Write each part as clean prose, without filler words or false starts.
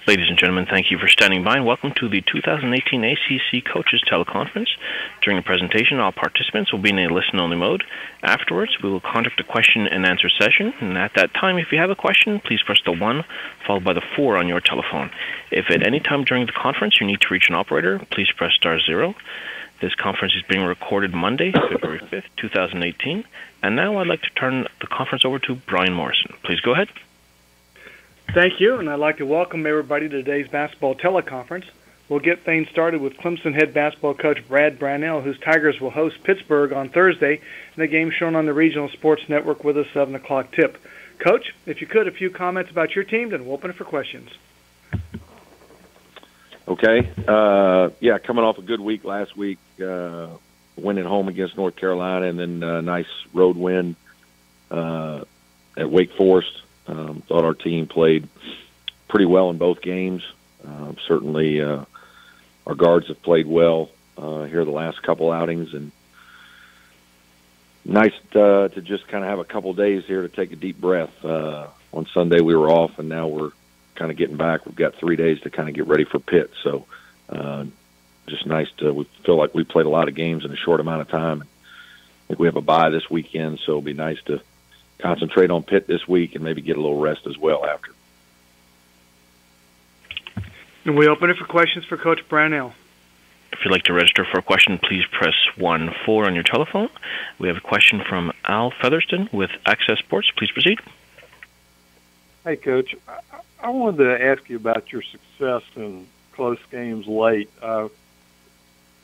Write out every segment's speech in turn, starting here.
Ladies and gentlemen, thank you for standing by and welcome to the 2018 ACC Coaches Teleconference. During the presentation, all participants will be in a listen-only mode. Afterwards, we will conduct a question-and-answer session, and at that time, if you have a question, please press the 1 followed by the 4 on your telephone. If at any time during the conference you need to reach an operator, please press *0. This conference is being recorded Monday, February 5th, 2018. And now I'd like to turn the conference over to Brian Morrison. Please go ahead. Thank you, and I'd like to welcome everybody to today's basketball teleconference. We'll get things started with Clemson head basketball coach Brad Brownell, whose Tigers will host Pittsburgh on Thursday, and the game shown on the Regional Sports Network with a 7 o'clock tip. Coach, if you could, a few comments about your team, then we'll open it for questions. Okay. Coming off a good week last week, winning home against North Carolina, and then a nice road win at Wake Forest. Thought our team played pretty well in both games. Certainly our guards have played well here the last couple outings, and nice to just kind of have a couple days here to take a deep breath. On Sunday we were off, and now we're kind of getting back. We've got 3 days to kind of get ready for Pitt, so just nice we feel like we played a lot of games in a short amount of time. I think we have a bye this weekend, so it'll be nice to concentrate on Pitt this week and maybe get a little rest as well after. And we open it for questions for Coach Brownell. If you'd like to register for a question, please press 1-4 on your telephone. We have a question from Al Featherston with Access Sports. Please proceed. Hey, Coach. I wanted to ask you about your success in close games late.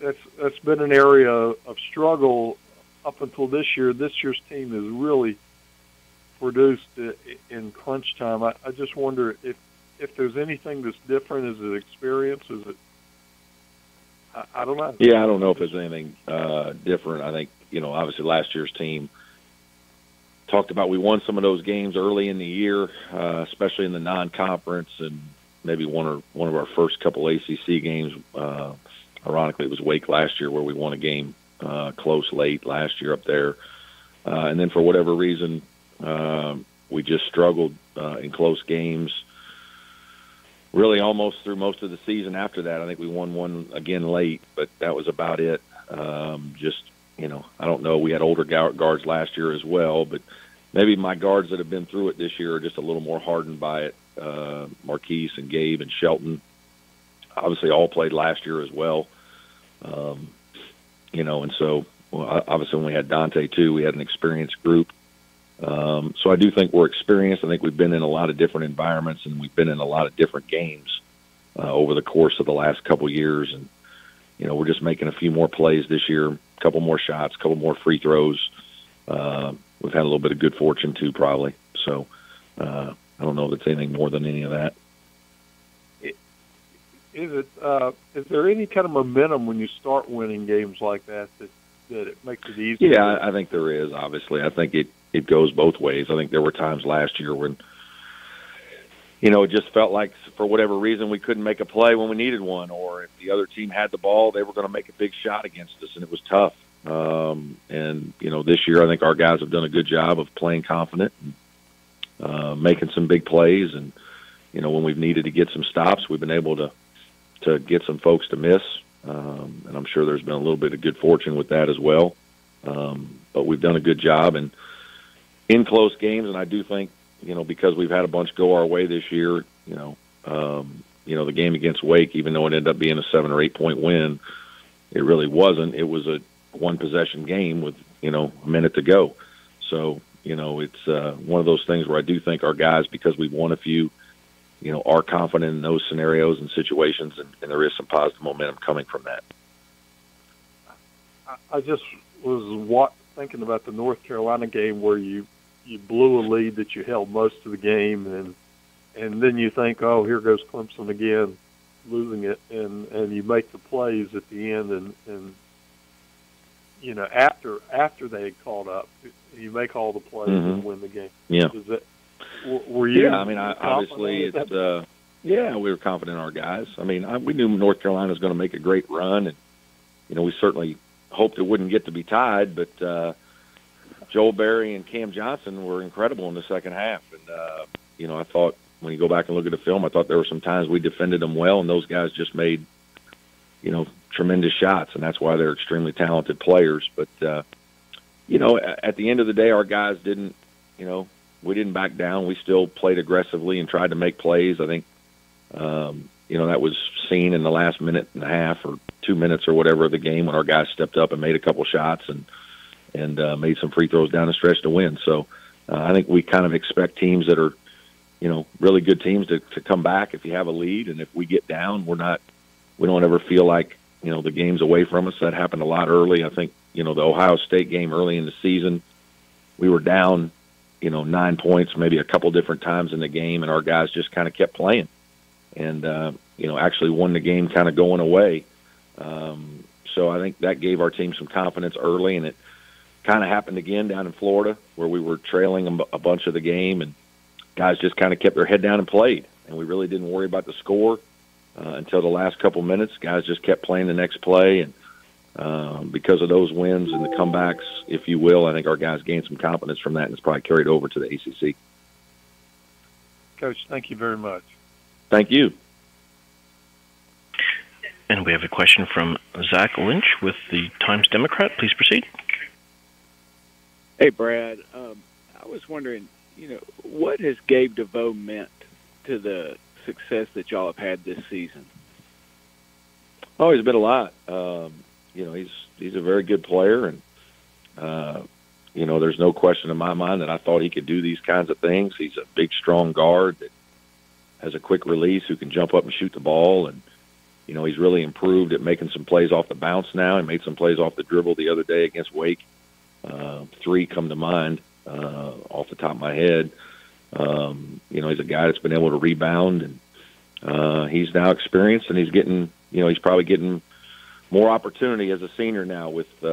That's been an area of struggle up until this year. This year's team has really produced in crunch time. I just wonder if there's anything that's different. Is it experience? Is it? I don't know. Yeah, I don't know if there's anything different. I think, obviously last year's team talked about we won some of those games early in the year, especially in the non-conference, and maybe one of our first couple ACC games. Ironically, it was Wake last year where we won a game close late last year up there. And then for whatever reason, we just struggled in close games really almost through most of the season after that. I think we won one again late, but that was about it. I don't know. We had older guards last year as well, but maybe my guards that have been through it this year are just a little more hardened by it. Marquise and Gabe and Shelton obviously all played last year as well. And so obviously when we had Dante too, we had an experienced group. So I do think we're experienced. I think we've been in a lot of different environments, and we've been in a lot of different games over the course of the last couple years. And, we're just making a few more plays this year, a couple more shots, a couple more free throws. We've had a little bit of good fortune too, probably. So I don't know if it's anything more than any of that. Is there any kind of momentum when you start winning games like that it makes it easier? Yeah, I think there is, obviously. I think it goes both ways. I think there were times last year when, it just felt like for whatever reason we couldn't make a play when we needed one, or if the other team had the ball, they were going to make a big shot against us, and it was tough. This year I think our guys have done a good job of playing confident and making some big plays. And, when we've needed to get some stops, we've been able to get some folks to miss. And I'm sure there's been a little bit of good fortune with that as well. But we've done a good job in close games, and I do think, because we've had a bunch go our way this year, the game against Wake, even though it ended up being a 7 or 8 point win, it really wasn't. It was a one possession game with, a minute to go. So, it's one of those things where I do think our guys, because we've won a few, are confident in those scenarios and situations, and there is some positive momentum coming from that. I just was thinking about the North Carolina game where you blew a lead that you held most of the game, and then you think, oh, here goes Clemson again, losing it, and you make the plays at the end, and after they had caught up, you make all the plays and win the game. Yeah. Were you? Yeah, I mean, obviously it's we were confident in our guys. I mean, we knew North Carolina was going to make a great run, and we certainly hoped it wouldn't get to be tied, but Joel Berry and Cam Johnson were incredible in the second half, and I thought when you go back and look at the film, I thought there were some times we defended them well, and those guys just made, tremendous shots, and that's why they're extremely talented players. But, at the end of the day, our guys didn't, we didn't back down. We still played aggressively and tried to make plays. I think, that was seen in the last minute and a half or 2 minutes or whatever of the game when our guys stepped up and made a couple shots and made some free throws down the stretch to win. So I think we kind of expect teams that are, really good teams to come back if you have a lead. And if we get down, we don't ever feel like, the game's away from us. That happened a lot early. I think, the Ohio State game early in the season, we were down, 9 points, maybe a couple different times in the game, and our guys just kind of kept playing and, actually won the game kind of going away. So I think that gave our team some confidence early, and it kind of happened again down in Florida where we were trailing a bunch of the game, and guys just kind of kept their head down and played, and we really didn't worry about the score until the last couple minutes. Guys just kept playing the next play, and because of those wins and the comebacks, if you will, I think our guys gained some confidence from that, and it's probably carried over to the ACC. Coach, thank you very much. Thank you. And we have a question from Zach Lynch with the Times-Democrat. Please proceed. Hey, Brad. I was wondering, what has Gabe DeVoe meant to the success that y'all have had this season? Oh, he's been a lot. He's a very good player, and there's no question in my mind that I thought he could do these kinds of things. He's a big, strong guard that has a quick release, who can jump up and shoot the ball, and he's really improved at making some plays off the bounce now. He made some plays off the dribble the other day against Wake. 3 come to mind off the top of my head. He's a guy that's been able to rebound, and he's now experienced, and he's getting, he's probably getting more opportunity as a senior now with, we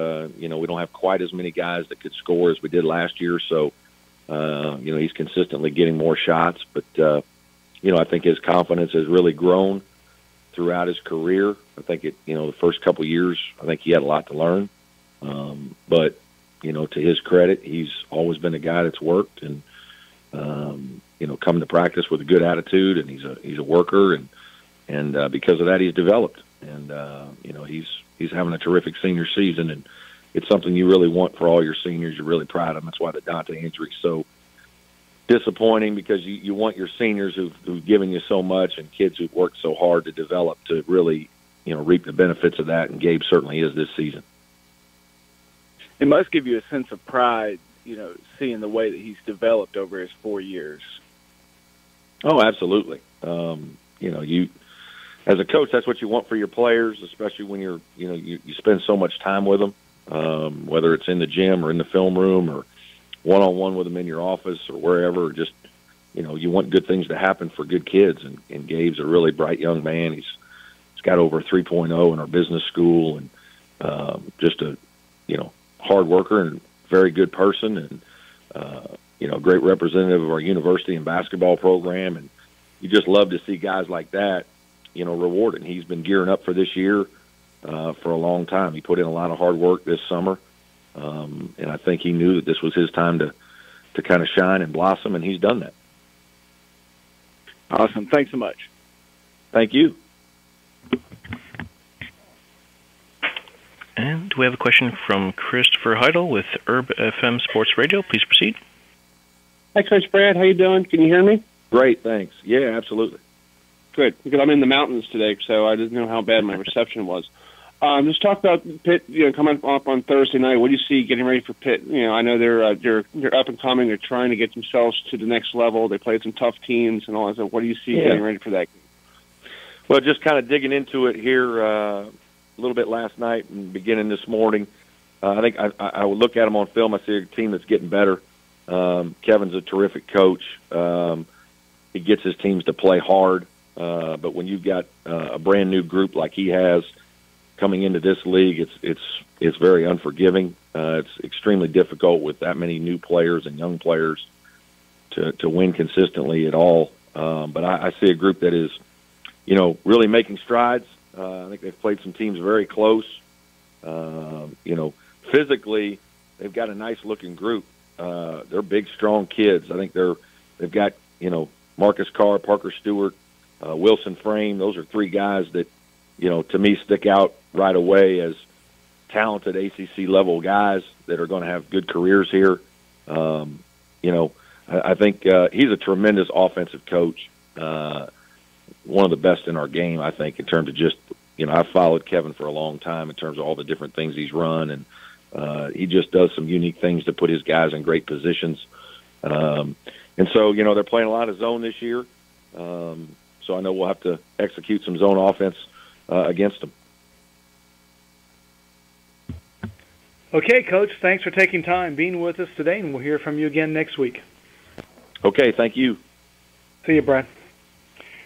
don't have quite as many guys that could score as we did last year. So, he's consistently getting more shots, but, I think his confidence has really grown throughout his career. I think the first couple of years, I think he had a lot to learn. But, to his credit, he's always been a guy that's worked and, come to practice with a good attitude, and he's a worker, and because of that, he's developed, and, he's having a terrific senior season, and it's something you really want for all your seniors. You're really proud of them. That's why the Dante injury is so disappointing, because you want your seniors who've given you so much, and kids who've worked so hard to develop, to really, reap the benefits of that, and Gabe certainly is this season. It must give you a sense of pride, seeing the way that he's developed over his 4 years. Oh, absolutely. You as a coach, that's what you want for your players, especially when you spend so much time with them, whether it's in the gym or in the film room or one-on-one with them in your office or wherever. Just, you want good things to happen for good kids, and Gabe's a really bright young man. He's got over 3.0 in our business school, and just a, hard worker and very good person, and great representative of our university and basketball program, and you just love to see guys like that, rewarded. He's been gearing up for this year for a long time. He put in a lot of hard work this summer, and I think he knew that this was his time to kind of shine and blossom, and he's done that. Awesome. Thanks so much. Thank you. And we have a question from Christopher Heidel with Herb FM Sports Radio. Please proceed. Hi, Coach Brad. How you doing? Can you hear me? Great, thanks. Yeah, absolutely. Good, because I'm in the mountains today, so I didn't know how bad my reception was. Just talk about Pitt, coming up on Thursday night. What do you see getting ready for Pitt? I know they're up and coming. They're trying to get themselves to the next level. They played some tough teams and all that. So what do you see getting ready for that game? Well, just kind of digging into it here a little bit last night and beginning this morning. I think I would look at them on film. I see a team that's getting better. Kevin's a terrific coach. He gets his teams to play hard. But when you've got a brand new group like he has coming into this league, it's very unforgiving. It's extremely difficult with that many new players and young players to win consistently at all. But I see a group that is, really making strides. I think they've played some teams very close. Physically, they've got a nice looking group. They're big, strong kids. I think they've got, Marcus Carr, Parker Stewart, Wilson Frame. Those are three guys that, to me stick out right away as talented ACC level guys that are going to have good careers here. I think he's a tremendous offensive coach, one of the best in our game, I think, in terms of just, I've followed Kevin for a long time in terms of all the different things he's run, and he just does some unique things to put his guys in great positions. And so, they're playing a lot of zone this year, so I know we'll have to execute some zone offense against them. Okay, Coach, thanks for taking time, being with us today, and we'll hear from you again next week. Okay, thank you. See you, Brad.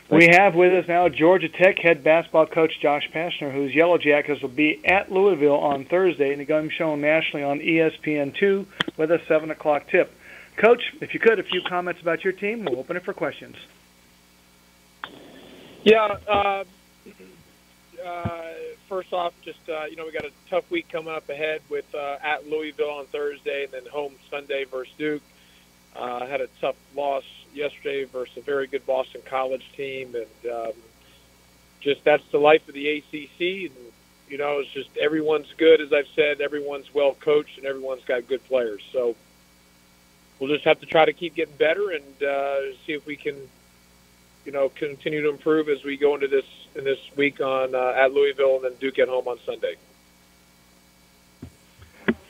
We have with us now Georgia Tech head basketball coach Josh Pastner, whose Yellow Jackets will be at Louisville on Thursday, and the game shown nationally on ESPN2 with a 7 o'clock tip. Coach, if you could, a few comments about your team. We'll open it for questions. Yeah, first off, just, we got a tough week coming up ahead with at Louisville on Thursday and then home Sunday versus Duke. Had a tough loss yesterday versus a very good Boston College team, and just that's the life of the ACC. And, it's just everyone's good, as I've said. Everyone's well coached, and everyone's got good players. So we'll just have to try to keep getting better and see if we can, continue to improve as we go into this week on at Louisville and then Duke at home on Sunday.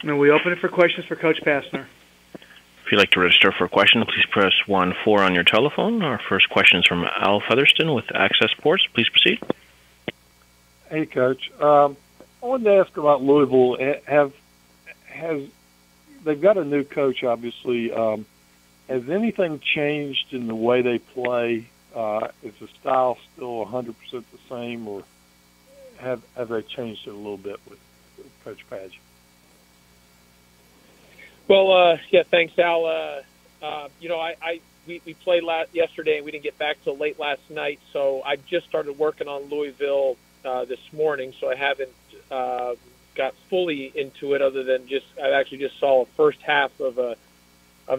And we open it for questions for Coach Pastner. If you'd like to register for a question, please press 1-4 on your telephone. Our first question is from Al Featherston with Access Sports. Please proceed. Hey, Coach. I wanted to ask about Louisville. They've got a new coach, obviously. Has anything changed in the way they play? Is the style still 100% the same, or have they changed it a little bit with Coach Padgett? Well, thanks, Al. We played yesterday, and we didn't get back till late last night. So I just started working on Louisville this morning, so I haven't got fully into it. Other than I actually just saw a first half of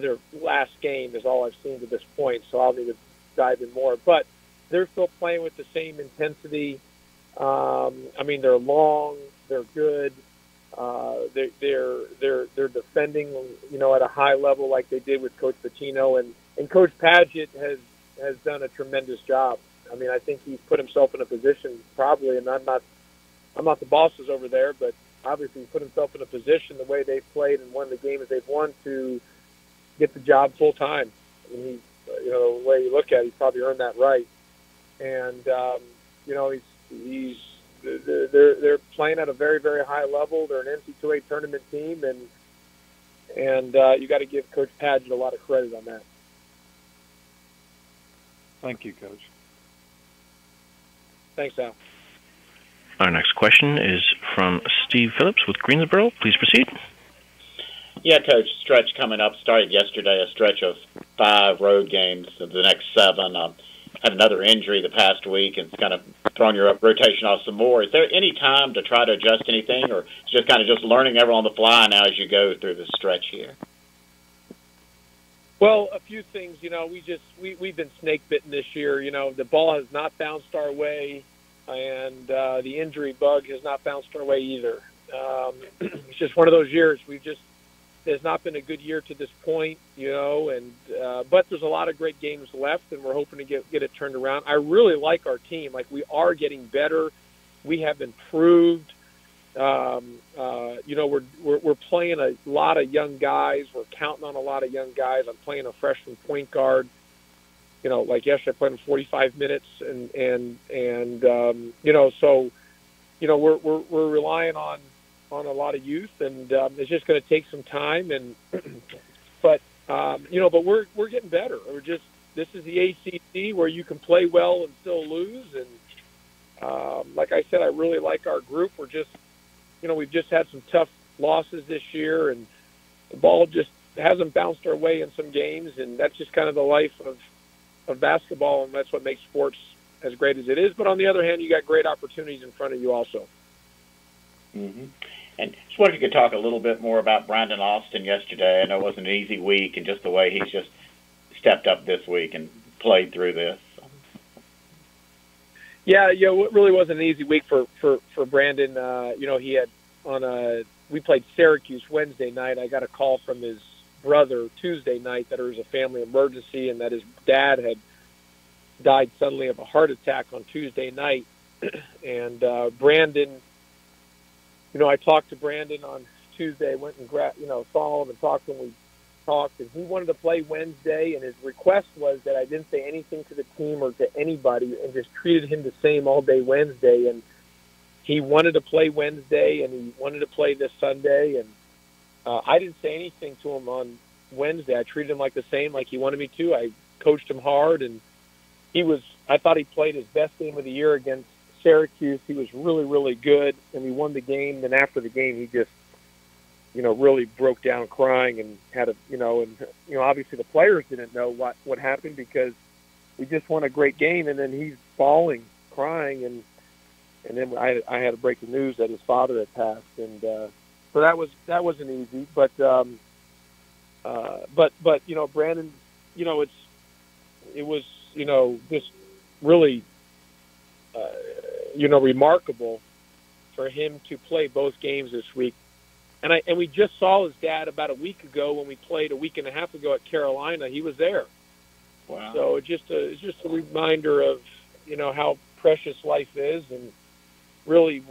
their last game is all I've seen to this point. So I'll need to dive in more. But they're still playing with the same intensity. They're long, they're good. They're defending, at a high level like they did with Coach Pitino, and Coach Padgett has done a tremendous job. I think he's put himself in a position probably, and I'm not the bosses over there, but obviously he put himself in a position the way they've played and won the games they've won to get the job full time. The way you look at it, he's probably earned that right, and they're playing at a very, very high level. They're an NCAA tournament team, and you got to give Coach Padgett a lot of credit on that. Thank you, Coach. Thanks, Al. Our next question is from Steve Phillips with Greensboro. Please proceed. Yeah, Coach, stretch coming up. Started yesterday, a stretch of 5 road games. The next 7. Had another injury the past week, and it's kind of thrown your rotation off some more. Is there any time to try to adjust anything, or it's just kind of just learning everyone on the fly now as you go through the stretch here? Well, a few things. We've been snake bitten this year. The ball has not bounced our way, and the injury bug has not bounced our way either. It's just one of those years. It's not been a good year to this point, but there's a lot of great games left, and we're hoping to get it turned around. I really like our team. We are getting better. We have improved. We're playing a lot of young guys. We're counting on a lot of young guys. I'm playing a freshman point guard. Like yesterday, I played him 45 minutes, we're relying on a lot of youth, and it's just going to take some time. But we're getting better. This is the ACC where you can play well and still lose. And like I said, I really like our group. We've just had some tough losses this year, and the ball just hasn't bounced our way in some games, and that's just kind of the life of basketball, and that's what makes sports as great as it is. But on the other hand, you got great opportunities in front of you also. Mm-hmm. And just wonder if you could talk a little bit more about Brandon Austin yesterday. I know it wasn't an easy week, and just the way he's just stepped up this week and played through this. Yeah, it really wasn't an easy week for Brandon. He had we played Syracuse Wednesday night. I got a call from his brother Tuesday night that there was a family emergency and that his dad had died suddenly of a heart attack on Tuesday night. And Brandon, I talked to Brandon on Tuesday, went and saw him and talked to him. We talked, and he wanted to play Wednesday, and his request was that I didn't say anything to the team or to anybody and just treated him the same all day Wednesday. And he wanted to play Wednesday, and he wanted to play this Sunday, and I didn't say anything to him on Wednesday. I treated him like he wanted me to. I coached him hard, and I thought he played his best game of the year against Syracuse. He was really, really good, and we won the game. Then after the game, he just, really broke down crying and had obviously the players didn't know what happened because we just won a great game, and then he's bawling, crying, and then I had to break the news that his father had passed, and so that wasn't easy, but Brandon, it was just really remarkable for him to play both games this week. And we just saw his dad about a week ago when we played a week and a half ago at Carolina. He was there. Wow. So it's just a reminder of how precious life is, and really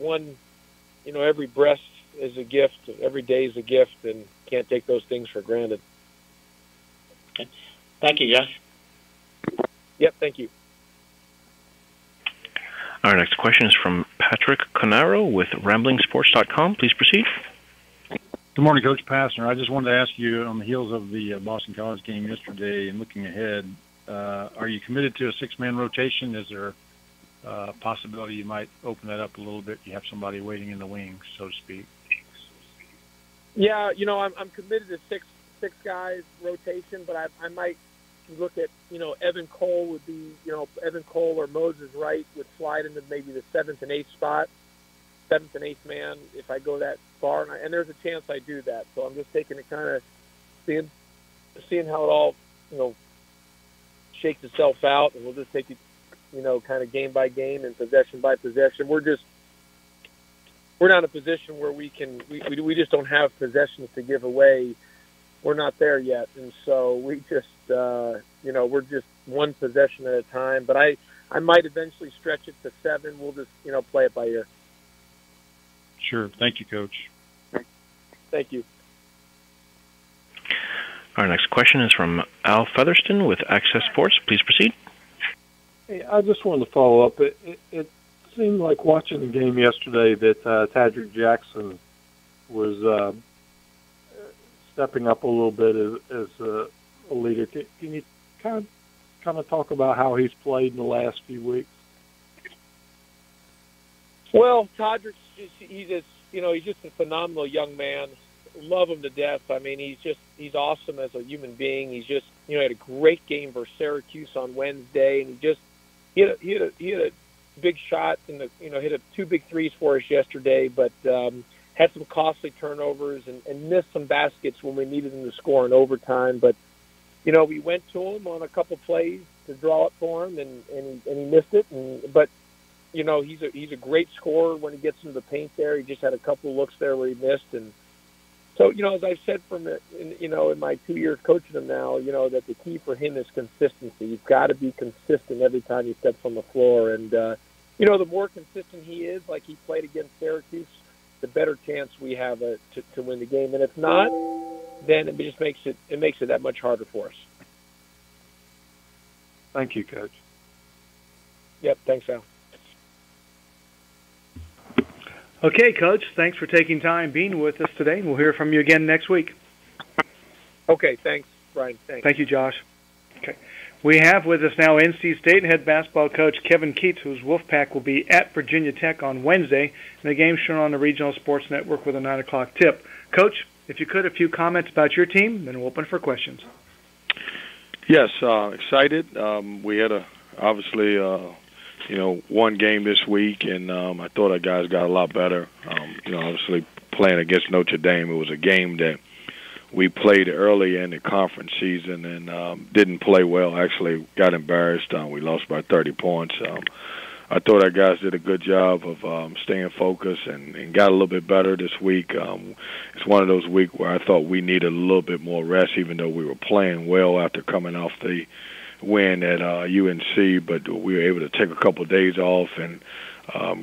every breath is a gift, every day is a gift, and can't take those things for granted. Okay. Thank you, Josh. Yep, thank you. Our next question is from Patrick Conaro with RamblingSports.com. Please proceed. Good morning, Coach Pastner. I just wanted to ask you, on the heels of the Boston College game yesterday and looking ahead, are you committed to a six-man rotation? Is there a possibility you might open that up a little bit? You have somebody waiting in the wings, so to speak. Yeah, I'm committed to six guys rotation, but I might look at, Evan Cole would be, Evan Cole or Moses Wright would slide into maybe the seventh and eighth man if I go that far, and there's a chance I do that. So I'm just taking it kind of seeing how it all shakes itself out, and we'll just take it kind of game by game and possession by possession. We're not in a position where we just don't have possessions to give away. We're not there yet, and so we just we're just one possession at a time. But I might eventually stretch it to 7. We'll just play it by ear. Sure. Thank you, Coach. Thank you. Our next question is from Al Featherston with Access Sports. Please proceed. Hey, I just wanted to follow up. It seemed like watching the game yesterday that Tadrick Jackson was stepping up a little bit as a leader. Can you kind of talk about how he's played in the last few weeks? Well, Tadrick, he's just a phenomenal young man. Love him to death. I mean, he's awesome as a human being. He's just had a great game for Syracuse on Wednesday, and he had a big shot and hit 2 big threes for us yesterday, but had some costly turnovers and missed some baskets when we needed him to score in overtime. But we went to him on a couple plays to draw it for him, and he missed it. But he's a great scorer when he gets into the paint there. He just had a couple of looks there where he missed. And so, as I've said in my 2 years coaching him now, that the key for him is consistency. He's got to be consistent every time he steps on the floor. And, the more consistent he is, like he played against Syracuse, the better chance we have to win the game. And if not, then it just makes it that much harder for us. Thank you, Coach. Yep, thanks, Al. Okay, Coach, thanks for taking time being with us today. We'll hear from you again next week. Okay, thanks, Brian. Thanks. Thank you, Josh. Okay. We have with us now NC State head basketball coach Kevin Keats, whose Wolfpack will be at Virginia Tech on Wednesday, and the game's shown on the Regional Sports Network with a 9 o'clock tip. Coach, if you could, a few comments about your team, then we'll open for questions. Yes, excited. We had obviously one game this week, and I thought our guys got a lot better. Obviously playing against Notre Dame, it was a game that we played early in the conference season and didn't play well. Actually, got embarrassed. We lost by 30 points. I thought our guys did a good job of staying focused and got a little bit better this week. It's one of those weeks where I thought we needed a little bit more rest, even though we were playing well after coming off the win at UNC, but we were able to take a couple of days off, and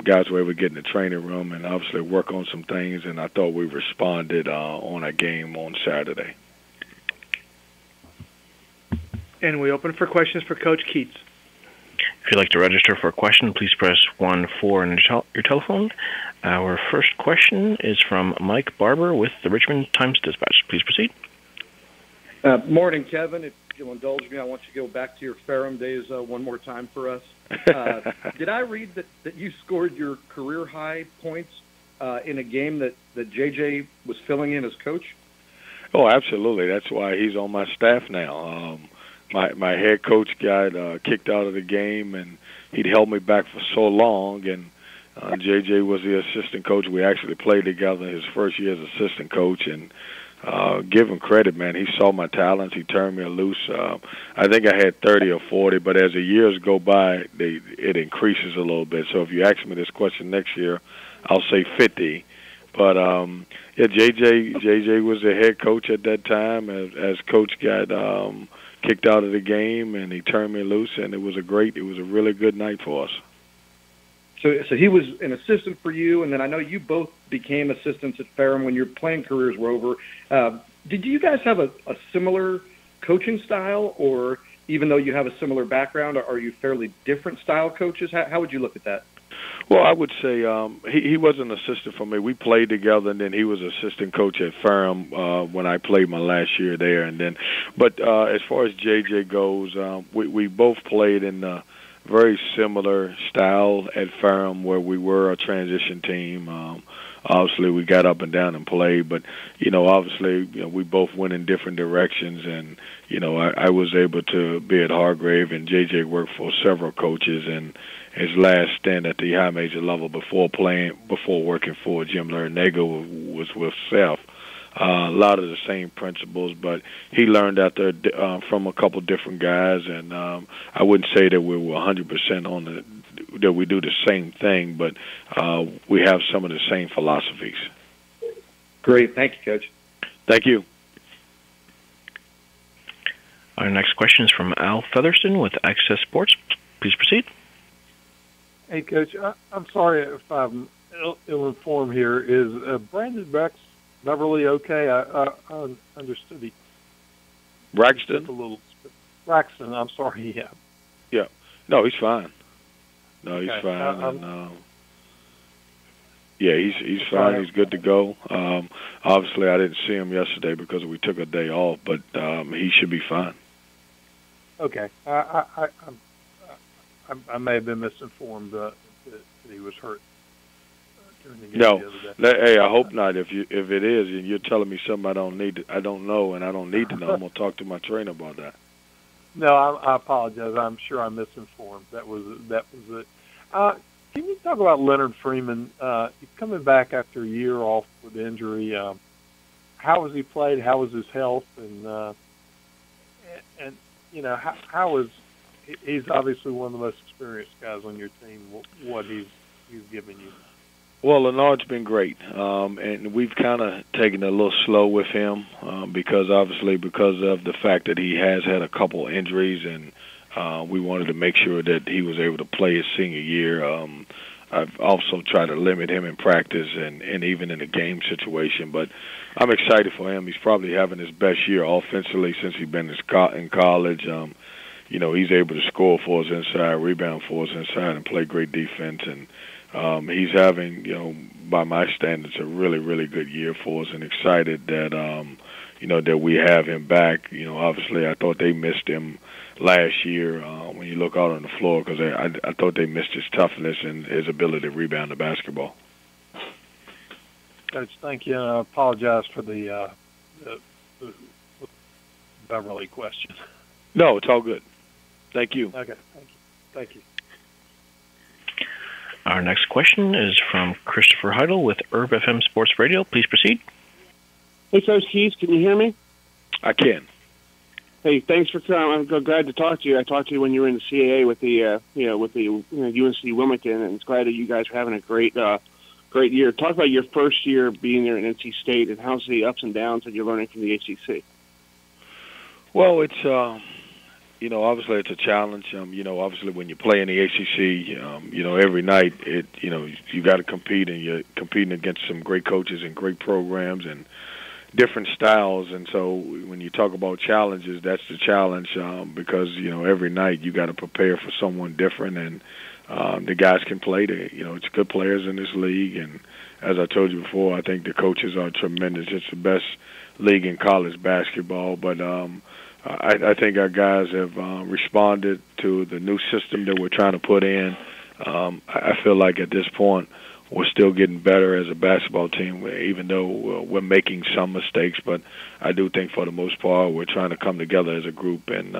guys were able to get in the training room and obviously work on some things, and I thought we responded on a game on Saturday. And we open for questions for Coach Keats. If you'd like to register for a question, please press 1-4 on your telephone. Our first question is from Mike Barber with the Richmond Times-Dispatch. Please proceed. Morning, Kevin. If you'll indulge me, I want you to go back to your Ferrum days one more time for us. Did I read that you scored your career-high points in a game that JJ was filling in as coach? Oh, absolutely. That's why he's on my staff now. My head coach got kicked out of the game, and he'd held me back for so long, and JJ was the assistant coach. We actually played together his first year as assistant coach, and give him credit, man. He saw my talents. He turned me loose. I think I had 30 or 40, but as the years go by, it increases a little bit. So if you ask me this question next year, I'll say 50. But yeah, JJ was the head coach at that time. As coach got kicked out of the game, and he turned me loose, and it was a really good night for us. So he was an assistant for you, and then I know you both became assistants at Ferrum when your playing careers were over. Did you guys have a similar coaching style, or even though you have a similar background, are you fairly different style coaches? How would you look at that? Well, I would say he was an assistant for me. We played together, and then he was assistant coach at Ferrum when I played my last year there. But as far as JJ goes, we both played in very similar style at Ferrum, where we were a transition team. Obviously, we got up and down and played, but obviously, we both went in different directions. And I was able to be at Hargrave, and JJ worked for several coaches. And his last stint at the high major level before working for Jim Larranaga was with Seth. A lot of the same principles, but he learned out there from a couple different guys, and I wouldn't say that we were 100% that we do the same thing, but we have some of the same philosophies. Great. Thank you, Coach. Thank you. Our next question is from Al Featherston with Access Sports. Please proceed. Hey, Coach, I'm sorry if I'm ill-informed here. Is Brandon Beverly okay? I understood he... Braxton? Braxton, I'm sorry, yeah. Yeah. No, he's fine. No, he's okay. fine. Yeah, he's fine. He's good to go. Obviously, I didn't see him yesterday because we took a day off, but he should be fine. Okay. I may have been misinformed that he was hurt during the game the other day. Hey, I hope not. If it is, and you're telling me something I don't know, and I don't need to know, I'm gonna talk to my trainer about that. No, I apologize. I'm sure I'm misinformed. That was it. Can you talk about Leonard Freeman? He's coming back after a year off with injury. How has he played? How was his health? And how is he's obviously one of the most experienced guys on your team. What he's given you? Well, Leonard's been great, and we've kind of taken it a little slow with him because of the fact that he has had a couple injuries, and we wanted to make sure that he was able to play his senior year. I've also tried to limit him in practice and even in a game situation, but I'm excited for him. He's probably having his best year offensively since he's been in college. He's able to score for us inside, rebound for us inside, and play great defense. And he's having, by my standards, a really, really good year for us, and excited that, that we have him back. Obviously, I thought they missed him last year when you look out on the floor because I thought they missed his toughness and his ability to rebound the basketball. Coach, thank you. And I apologize for the Beverly question. No, it's all good. Thank you. Okay, thank you. Our next question is from Christopher Heidel with Herb FM Sports Radio. Please proceed. Hey, Coach Keats, can you hear me? I can. Hey, thanks for coming. I'm glad to talk to you. I talked to you when you were in the CAA with the UNC Wilmington, and it's glad that you guys are having a great year. Talk about your first year being there at NC State, and how's the ups and downs that you're learning from the ACC. Well, it's obviously it's a challenge. Obviously when you play in the ACC, every night you got to compete, and you're competing against some great coaches and great programs and different styles. And so when you talk about challenges, that's the challenge, because every night you got to prepare for someone different, and the guys can play. It's good players in this league, and as I told you before, I think the coaches are tremendous. It's the best league in college basketball, but I think our guys have responded to the new system that we're trying to put in. I feel like at this point we're still getting better as a basketball team, even though we're making some mistakes. But I do think for the most part we're trying to come together as a group, and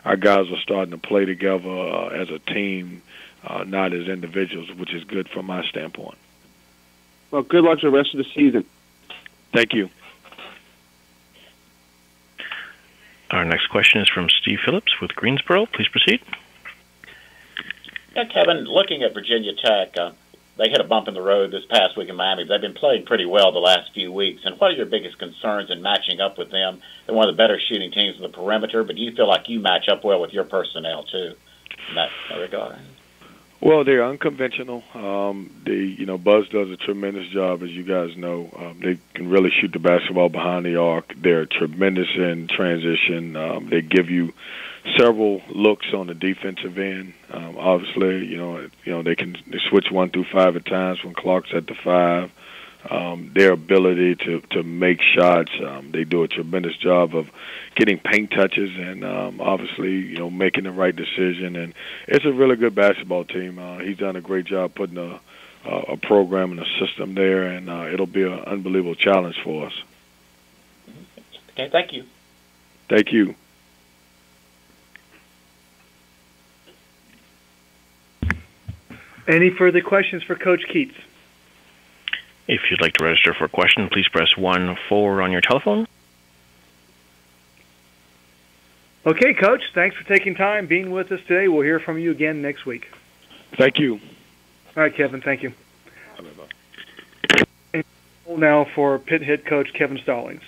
our guys are starting to play together as a team, not as individuals, which is good from my standpoint. Well, good luck for the rest of the season. Thank you. Our next question is from Steve Phillips with Greensboro. Please proceed. Yeah, Kevin, looking at Virginia Tech, they hit a bump in the road this past week in Miami. They've been playing pretty well the last few weeks. And what are your biggest concerns in matching up with them? They're one of the better shooting teams in the perimeter, but do you feel like you match up well with your personnel, too, in that regard? Well, they're unconventional. Buzz does a tremendous job, as you guys know. They can really shoot the basketball behind the arc. They're tremendous in transition. They give you several looks on the defensive end. Obviously, they switch 1 through 5 at times when Clark's at the 5. Their ability to make shots, they do a tremendous job of getting paint touches and obviously making the right decision. And it's a really good basketball team. He's done a great job putting a program and a system there, and it'll be an unbelievable challenge for us. Okay, thank you. Thank you. Any further questions for Coach Keats? If you'd like to register for a question, please press 1-4 on your telephone. Okay, Coach, thanks for taking time, being with us today. We'll hear from you again next week. Thank you. All right, Kevin, thank you. Now for Pitt head coach Kevin Stallings.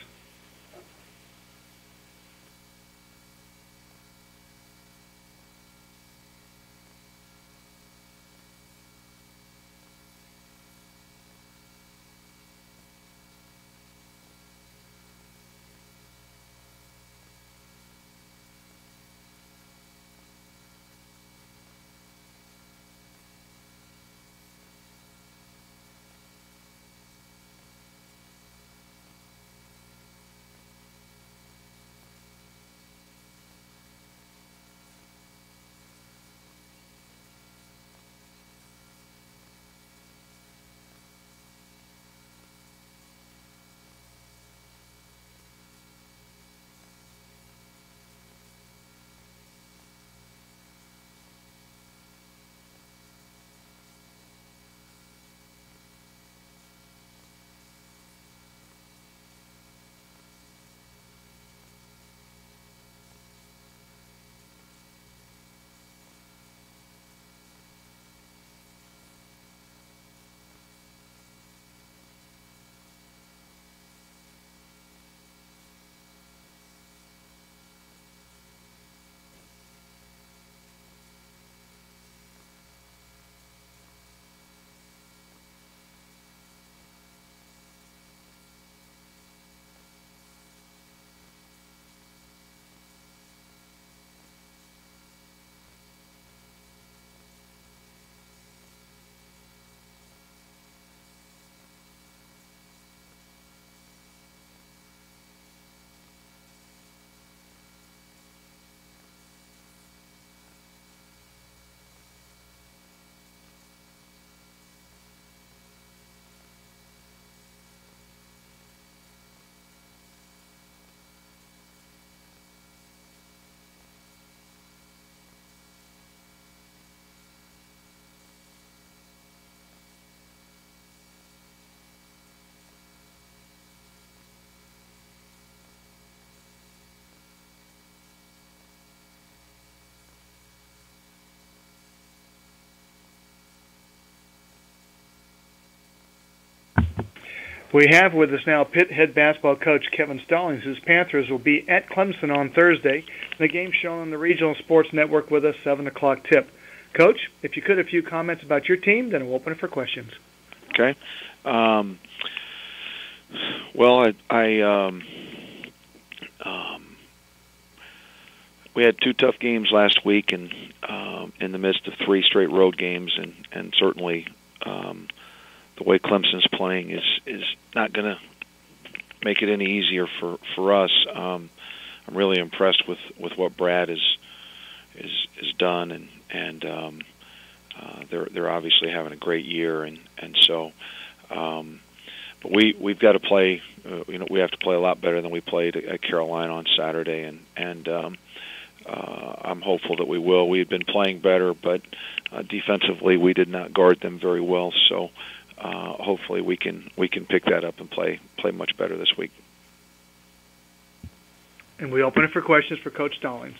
We have with us now Pitt head basketball coach Kevin Stallings, whose Panthers will be at Clemson on Thursday. The game shown on the Regional Sports Network with us, 7 o'clock tip. Coach, if you could, a few comments about your team, then we'll open it for questions. Okay. We had 2 tough games last week, and in the midst of 3 straight road games, and certainly the way Clemson's playing is not going to make it any easier for us. I'm really impressed with what Brad is done, and they're obviously having a great year, and so. But we've got to play. We have to play a lot better than we played at Carolina on Saturday, and I'm hopeful that we will. We had been playing better, but defensively we did not guard them very well. So hopefully we can pick that up and play much better this week. And we open it for questions for Coach Stallings.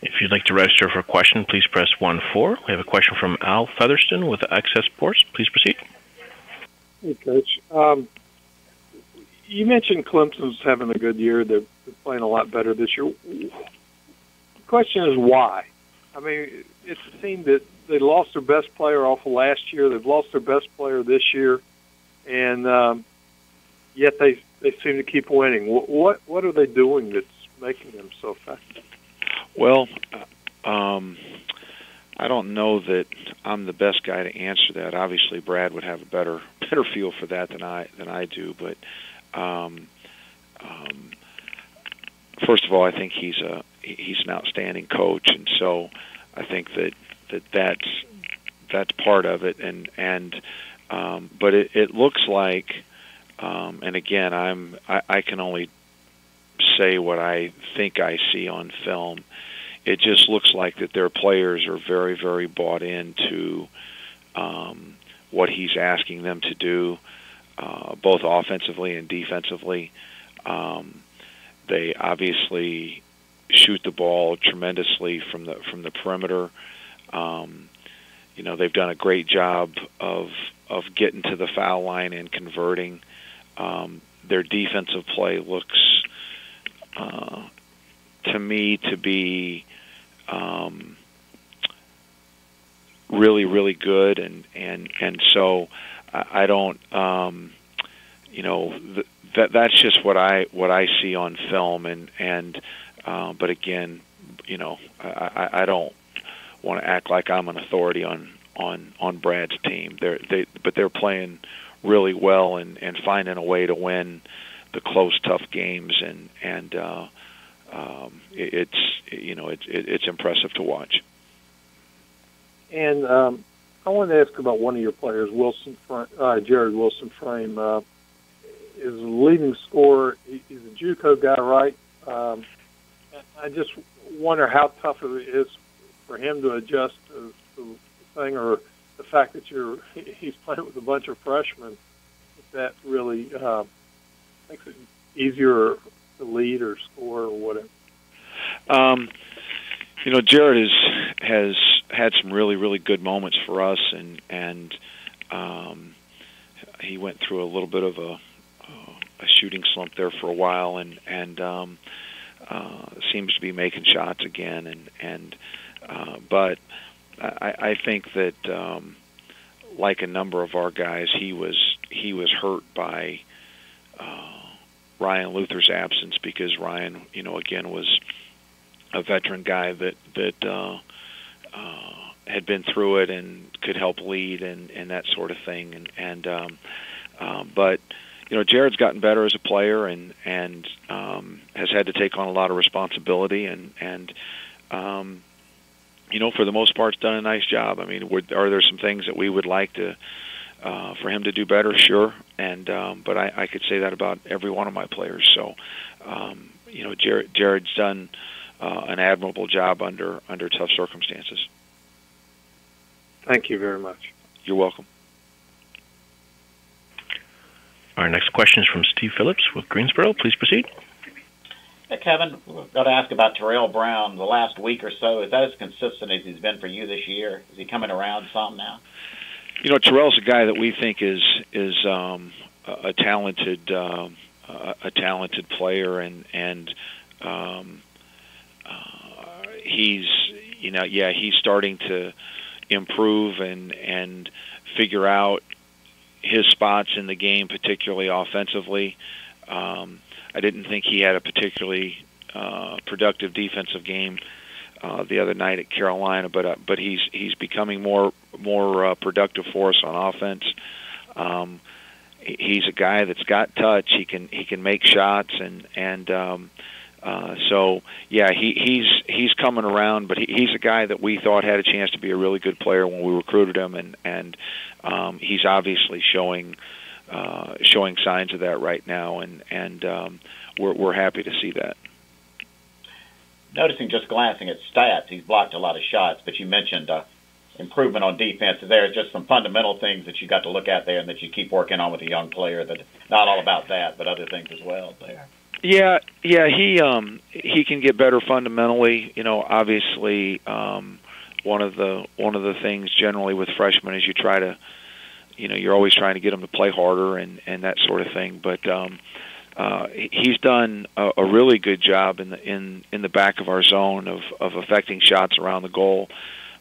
If you'd like to register for a question, please press 1-4. We have a question from Al Featherston with Access Sports. Please proceed. Hey, Coach. You mentioned Clemson's having a good year. They're playing a lot better this year. The question is why? I mean, it's a team that they lost their best player off of last year. They've lost their best player this year, and yet they seem to keep winning. What are they doing that's making them so effective? Well, I don't know that I'm the best guy to answer that. Obviously, Brad would have a better feel for that than I do. But first of all, I think he's an outstanding coach, and so I think that's part of it. And but it looks like, and again, I can only say what I think I see on film. It just looks like that their players are very, very bought into what he's asking them to do, both offensively and defensively. They obviously shoot the ball tremendously from the perimeter. They've done a great job of getting to the foul line and converting. Their defensive play looks to me to be really, really good, and so I don't, that's just what I see on film, and but again, I don't want to act like I'm an authority on Brad's team. But they're playing really well and finding a way to win the close, tough games, and it's impressive to watch. And I wanted to ask about one of your players, Jared Wilson Frame. Is a leading scorer. He's a JUCO guy, right? I just wonder how tough it is for him to adjust to the thing, or the fact that he's playing with a bunch of freshmen. If that really makes it easier to lead or score or whatever. Jared has had some really, really good moments for us, and he went through a little bit of a shooting slump there for a while, and seems to be making shots again, but I think that like a number of our guys, he was hurt by Ryan Luther's absence, because Ryan, again, was a veteran guy that had been through it and could help lead and that sort of thing, but Jared's gotten better as a player and has had to take on a lot of responsibility, and for the most part, done a nice job. I mean, are there some things that we would like to for him to do better? Sure, but I could say that about every one of my players. So, Jared's done an admirable job under tough circumstances. Thank you very much. You're welcome. Our next question is from Steve Phillips with Greensboro. Please proceed. Hey, Kevin, we've got to ask about Terrell Brown. The last week or so, is that as consistent as he's been for you this year? Is he coming around some now? Terrell's a guy that we think is a talented player, and he's he's starting to improve and figure out his spots in the game, particularly offensively. I didn't think he had a particularly productive defensive game the other night at Carolina, but he's becoming more productive for us on offense. He's a guy that's got touch. He can make shots, and so yeah, he's coming around. But he's a guy that we thought had a chance to be a really good player when we recruited him, and he's obviously showing signs of that right now, and we're happy to see that. Noticing, just glancing at stats, he's blocked a lot of shots, but you mentioned improvement on defense. There are just some fundamental things that you got to look at there and that you keep working on with a young player. That not all about that, but other things as well there. Yeah, he can get better fundamentally. Obviously, one of the things generally with freshmen is you try to, you're always trying to get them to play harder and that sort of thing. But he's done a really good job in the back of our zone of affecting shots around the goal.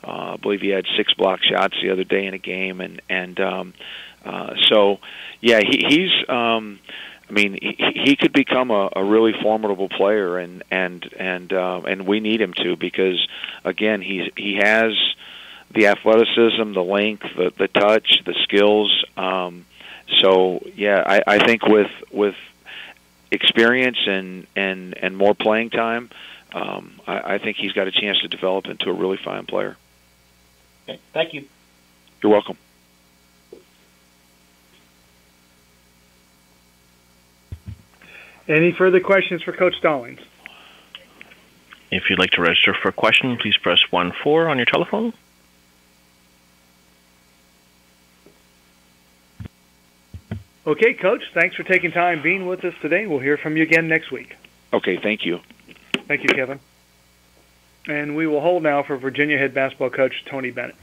I believe he had 6 block shots the other day in a game, and so yeah, he's. He could become a really formidable player, and we need him to, because again, he has the athleticism, the length, the touch, the skills. So yeah, I think with experience and more playing time, I think he's got a chance to develop into a really fine player. Okay, thank you. You're welcome. Any further questions for Coach Stallings? If you'd like to register for a question, please press 1-4 on your telephone. Okay, Coach, thanks for taking time being with us today. We'll hear from you again next week. Okay, thank you. Thank you, Kevin. And we will hold now for Virginia head basketball coach Tony Bennett.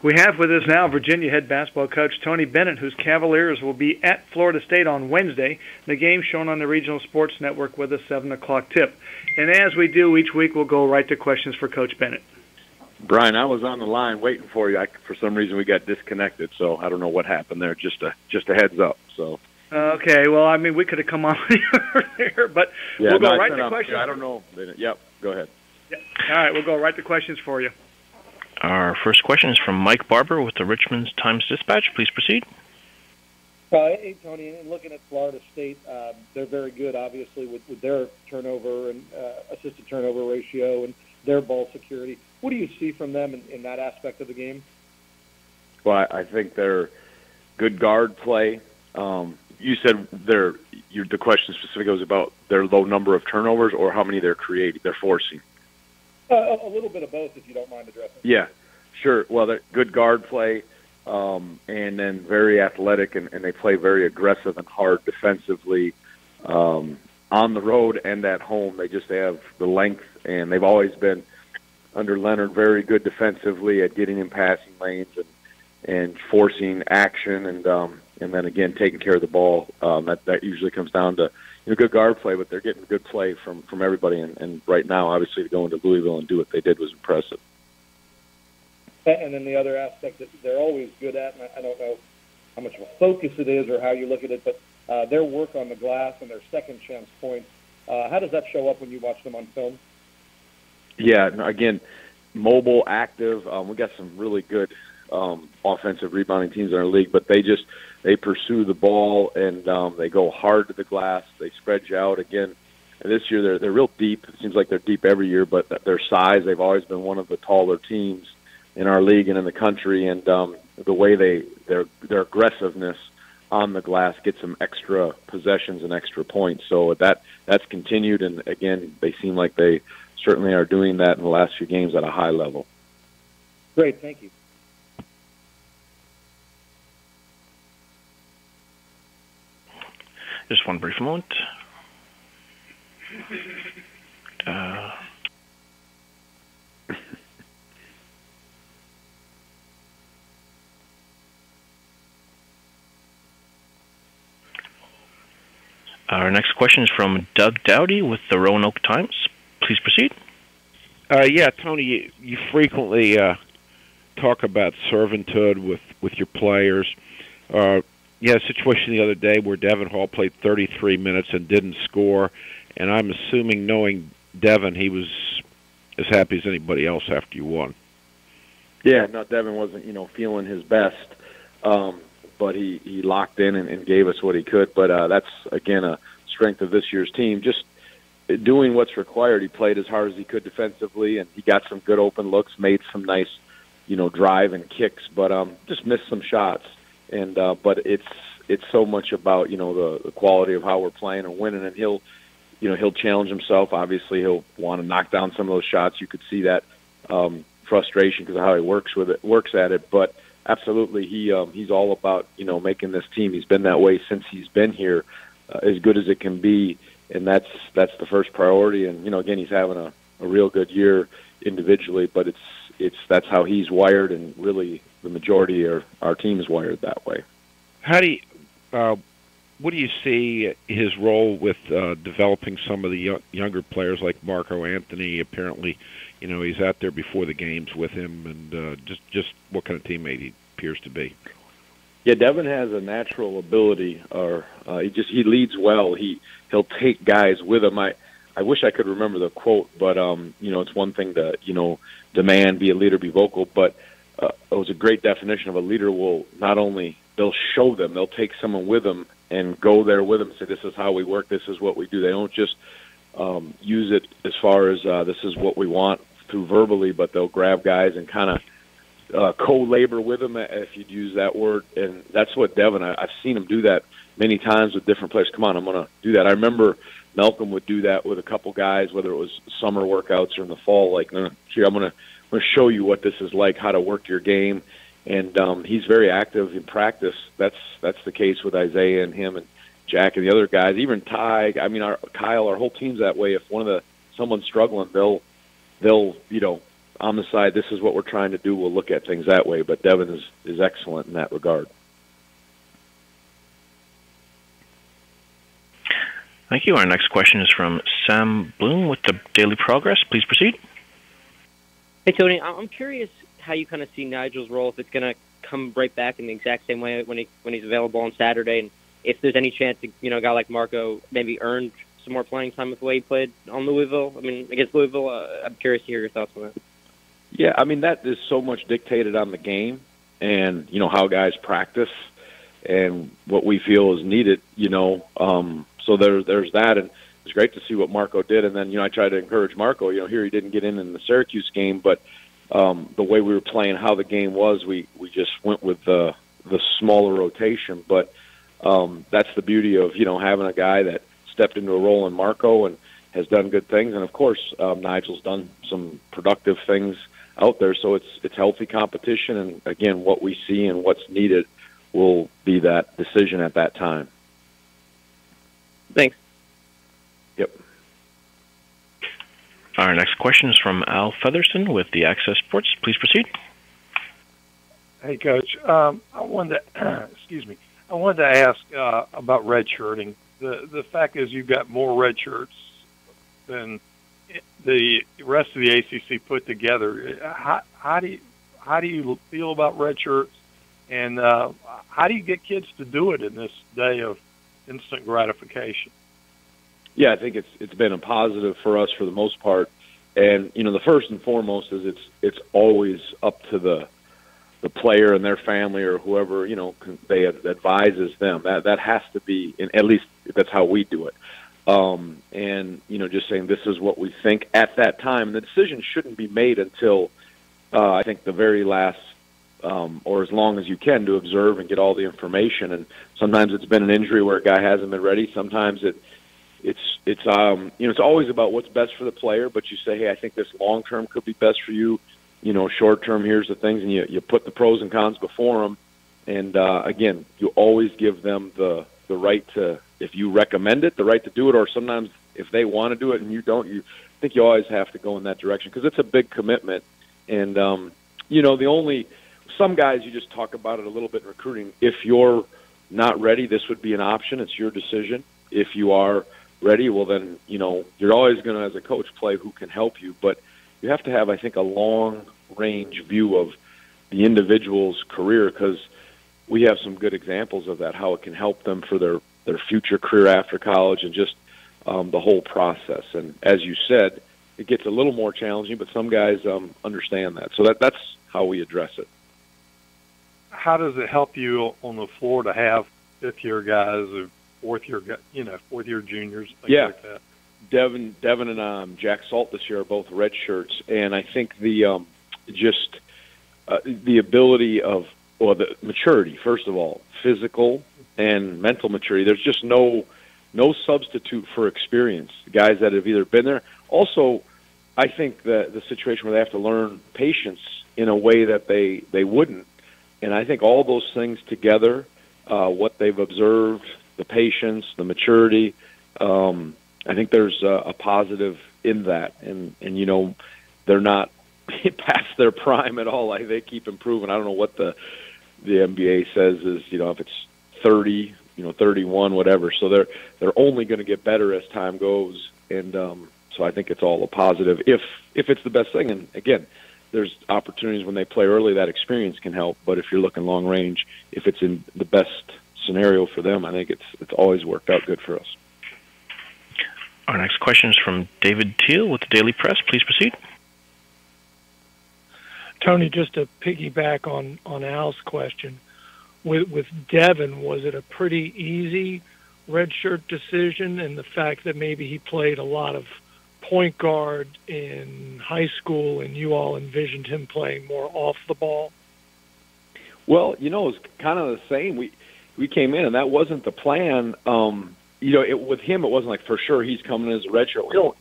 We have with us now Virginia head basketball coach Tony Bennett, whose Cavaliers will be at Florida State on Wednesday. The game shown on the Regional Sports Network with a 7 o'clock tip. And as we do each week, we'll go right to questions for Coach Bennett. Brian, I was on the line waiting for you. For some reason, we got disconnected, so I don't know what happened there. Just a heads up. So. Okay. Well, I mean, we could have come on earlier, but yeah, we'll go right to questions. I don't know. Yep. Go ahead. Yep. All right. We'll go right to questions for you. Our first question is from Mike Barber with the Richmond Times-Dispatch. Please proceed. Hey, Tony, and looking at Florida State, they're very good, obviously, with their turnover and assisted turnover ratio and their ball security. What do you see from them in that aspect of the game? Well, I think they're good guard play. you said the question specifically was about their low number of turnovers, or how many they're forcing. A little bit of both, if you don't mind addressing. Yeah, sure. Well, they're good guard play, and then very athletic, and they play very aggressive and hard defensively on the road and at home. They have the length, and they've always been, under Leonard, very good defensively at getting in passing lanes and forcing action, and then again taking care of the ball. That usually comes down to good guard play, but they're getting good play from everybody. And right now, obviously, to go into Louisville and do what they did was impressive. And then the other aspect that they're always good at, and I don't know how much of a focus it is or how you look at it, but their work on the glass and their second chance points. How does that show up when you watch them on film? Yeah, again, mobile, active. We got some really good offensive rebounding teams in our league, but they pursue the ball and they go hard to the glass. They spread you out again. And this year they're real deep. It seems like they're deep every year, but their size, they've always been one of the taller teams in our league and in the country. And the way their aggressiveness on the glass gets them extra possessions and extra points. So that's continued. And again, they seem like they certainly are doing that in the last few games at a high level. Great, thank you. Just one brief moment. Our next question is from Doug Dowdy with the Roanoke Times. Please proceed. Yeah, Tony, you frequently talk about servanthood with your players. A situation the other day where Devin Hall played 33 minutes and didn't score, and I'm assuming, knowing Devin, he was as happy as anybody else after you won. Yeah, no, Devin wasn't, feeling his best, but he locked in and gave us what he could. But that's, again, a strength of this year's team. Just doing what's required. He played as hard as he could defensively, and he got some good open looks, made some nice, drive and kicks, but just missed some shots. And but it's so much about the quality of how we're playing and winning, and he'll challenge himself. Obviously, he'll want to knock down some of those shots. You could see that frustration because of how he works at it. But absolutely, he's all about making this team. He's been that way since he's been here, as good as it can be, and that's the first priority. And again, he's having a real good year individually, but that's how he's wired, and really the majority of our team is wired that way. What do you see his role with developing some of the younger players like Marco Anthony? Apparently, he's out there before the games with him, and just what kind of teammate he appears to be. Yeah, Devin has a natural ability, or he leads well. He'll take guys with him. I wish I could remember the quote, but it's one thing to demand, be a leader, be vocal, but it was a great definition of a leader. Will not only they'll show them, they'll take someone with them and go there with them and say, this is how we work, this is what we do. They don't just use it as far as this is what we want through verbally, but they'll grab guys and kind of co-labor with them, if you'd use that word. And that's what Devin, I've seen him do that many times with different players. Come on, I'm going to do that. I remember Malcolm would do that with a couple guys, whether it was summer workouts or in the fall, like, here, I'm going to show you what this is like, how to work your game. And he's very active in practice. That's the case with Isaiah and him and Jack and the other guys, even Ty. I mean, Kyle, our whole team's that way. If someone's struggling, they'll on the side, this is what we're trying to do, we'll look at things that way. But Devin is excellent in that regard. Thank you. Our next question is from Sam Bloom with the Daily Progress. Please proceed. Hey, Tony, I'm curious how you kind of see Nigel's role, if it's going to come right back in the exact same way when he's available on Saturday, and if there's any chance a guy like Marco maybe earned some more playing time with the way he played on Louisville. I mean, against Louisville, I'm curious to hear your thoughts on that. Yeah, I mean, that is so much dictated on the game and, how guys practice and what we feel is needed, so there's that. And it's great to see what Marco did. And then, I tried to encourage Marco, here he didn't get in the Syracuse game, but the way we were playing, how the game was, we just went with the smaller rotation. But that's the beauty of, having a guy that stepped into a role in Marco and has done good things. And, of course, Nigel's done some productive things out there. So it's healthy competition. And, again, what we see and what's needed will be that decision at that time. Thanks. Yep. Our next question is from Al Featherston with the Access Sports. Please proceed. Hey, Coach. I wanted to I wanted to ask about redshirting. The fact is you've got more red shirts than the rest of the ACC put together. How do you feel about red shirts, and how do you get kids to do it in this day of instant gratification? Yeah, I think it's been a positive for us for the most part. And, the first and foremost is it's always up to the player and their family or whoever, they advises them. That has to be, and at least that's how we do it. And, just saying this is what we think at that time. The decision shouldn't be made until, I think, the very last, or as long as you can, to observe and get all the information. And sometimes it's been an injury where a guy hasn't been ready. Sometimes it's always about what's best for the player, but you say, hey, I think this long term could be best for you. Short term, here's the things, and you put the pros and cons before them. And again, you always give them the right to, if you recommend it, the right to do it, or sometimes if they want to do it and you don't, I think you always have to go in that direction because it's a big commitment. And some guys, you just talk about it a little bit in recruiting. If you're not ready, this would be an option. It's your decision. If you are ready, well then, you're always going to, as a coach, play who can help you. But you have to have, I think, a long-range view of the individual's career because we have some good examples of that, how it can help them for their future career after college and just the whole process. And as you said, it gets a little more challenging, but some guys understand that. So that's how we address it. How does it help you on the floor to have fifth-year guys or fourth-year juniors, things like that? Devin and Jack Salt this year are both red shirts, and I think the ability the maturity, first of all, physical and mental maturity. There's just no substitute for experience. Guys that have either been there. Also, I think that the situation where they have to learn patience in a way that they wouldn't, and I think all those things together, what they've observed, the patience, the maturity. I think there's a positive in that, and they're not past their prime at all. They keep improving. I don't know what the NBA says is, if it's 30, 31, whatever. So they're only going to get better as time goes, and so I think it's all a positive if it's the best thing. And again, there's opportunities when they play early that experience can help. But if you're looking long range, if it's in the best scenario for them, I think it's always worked out good for us. Our next question is from David Teal with the Daily Press. Please proceed. Tony, just to piggyback on Al's question, with Devin, was it a pretty easy redshirt decision, and the fact that maybe he played a lot of point guard in high school and you all envisioned him playing more off the ball? Well, it was kind of the same. We came in, and that wasn't the plan. With him, it wasn't like for sure he's coming in as a redshirt.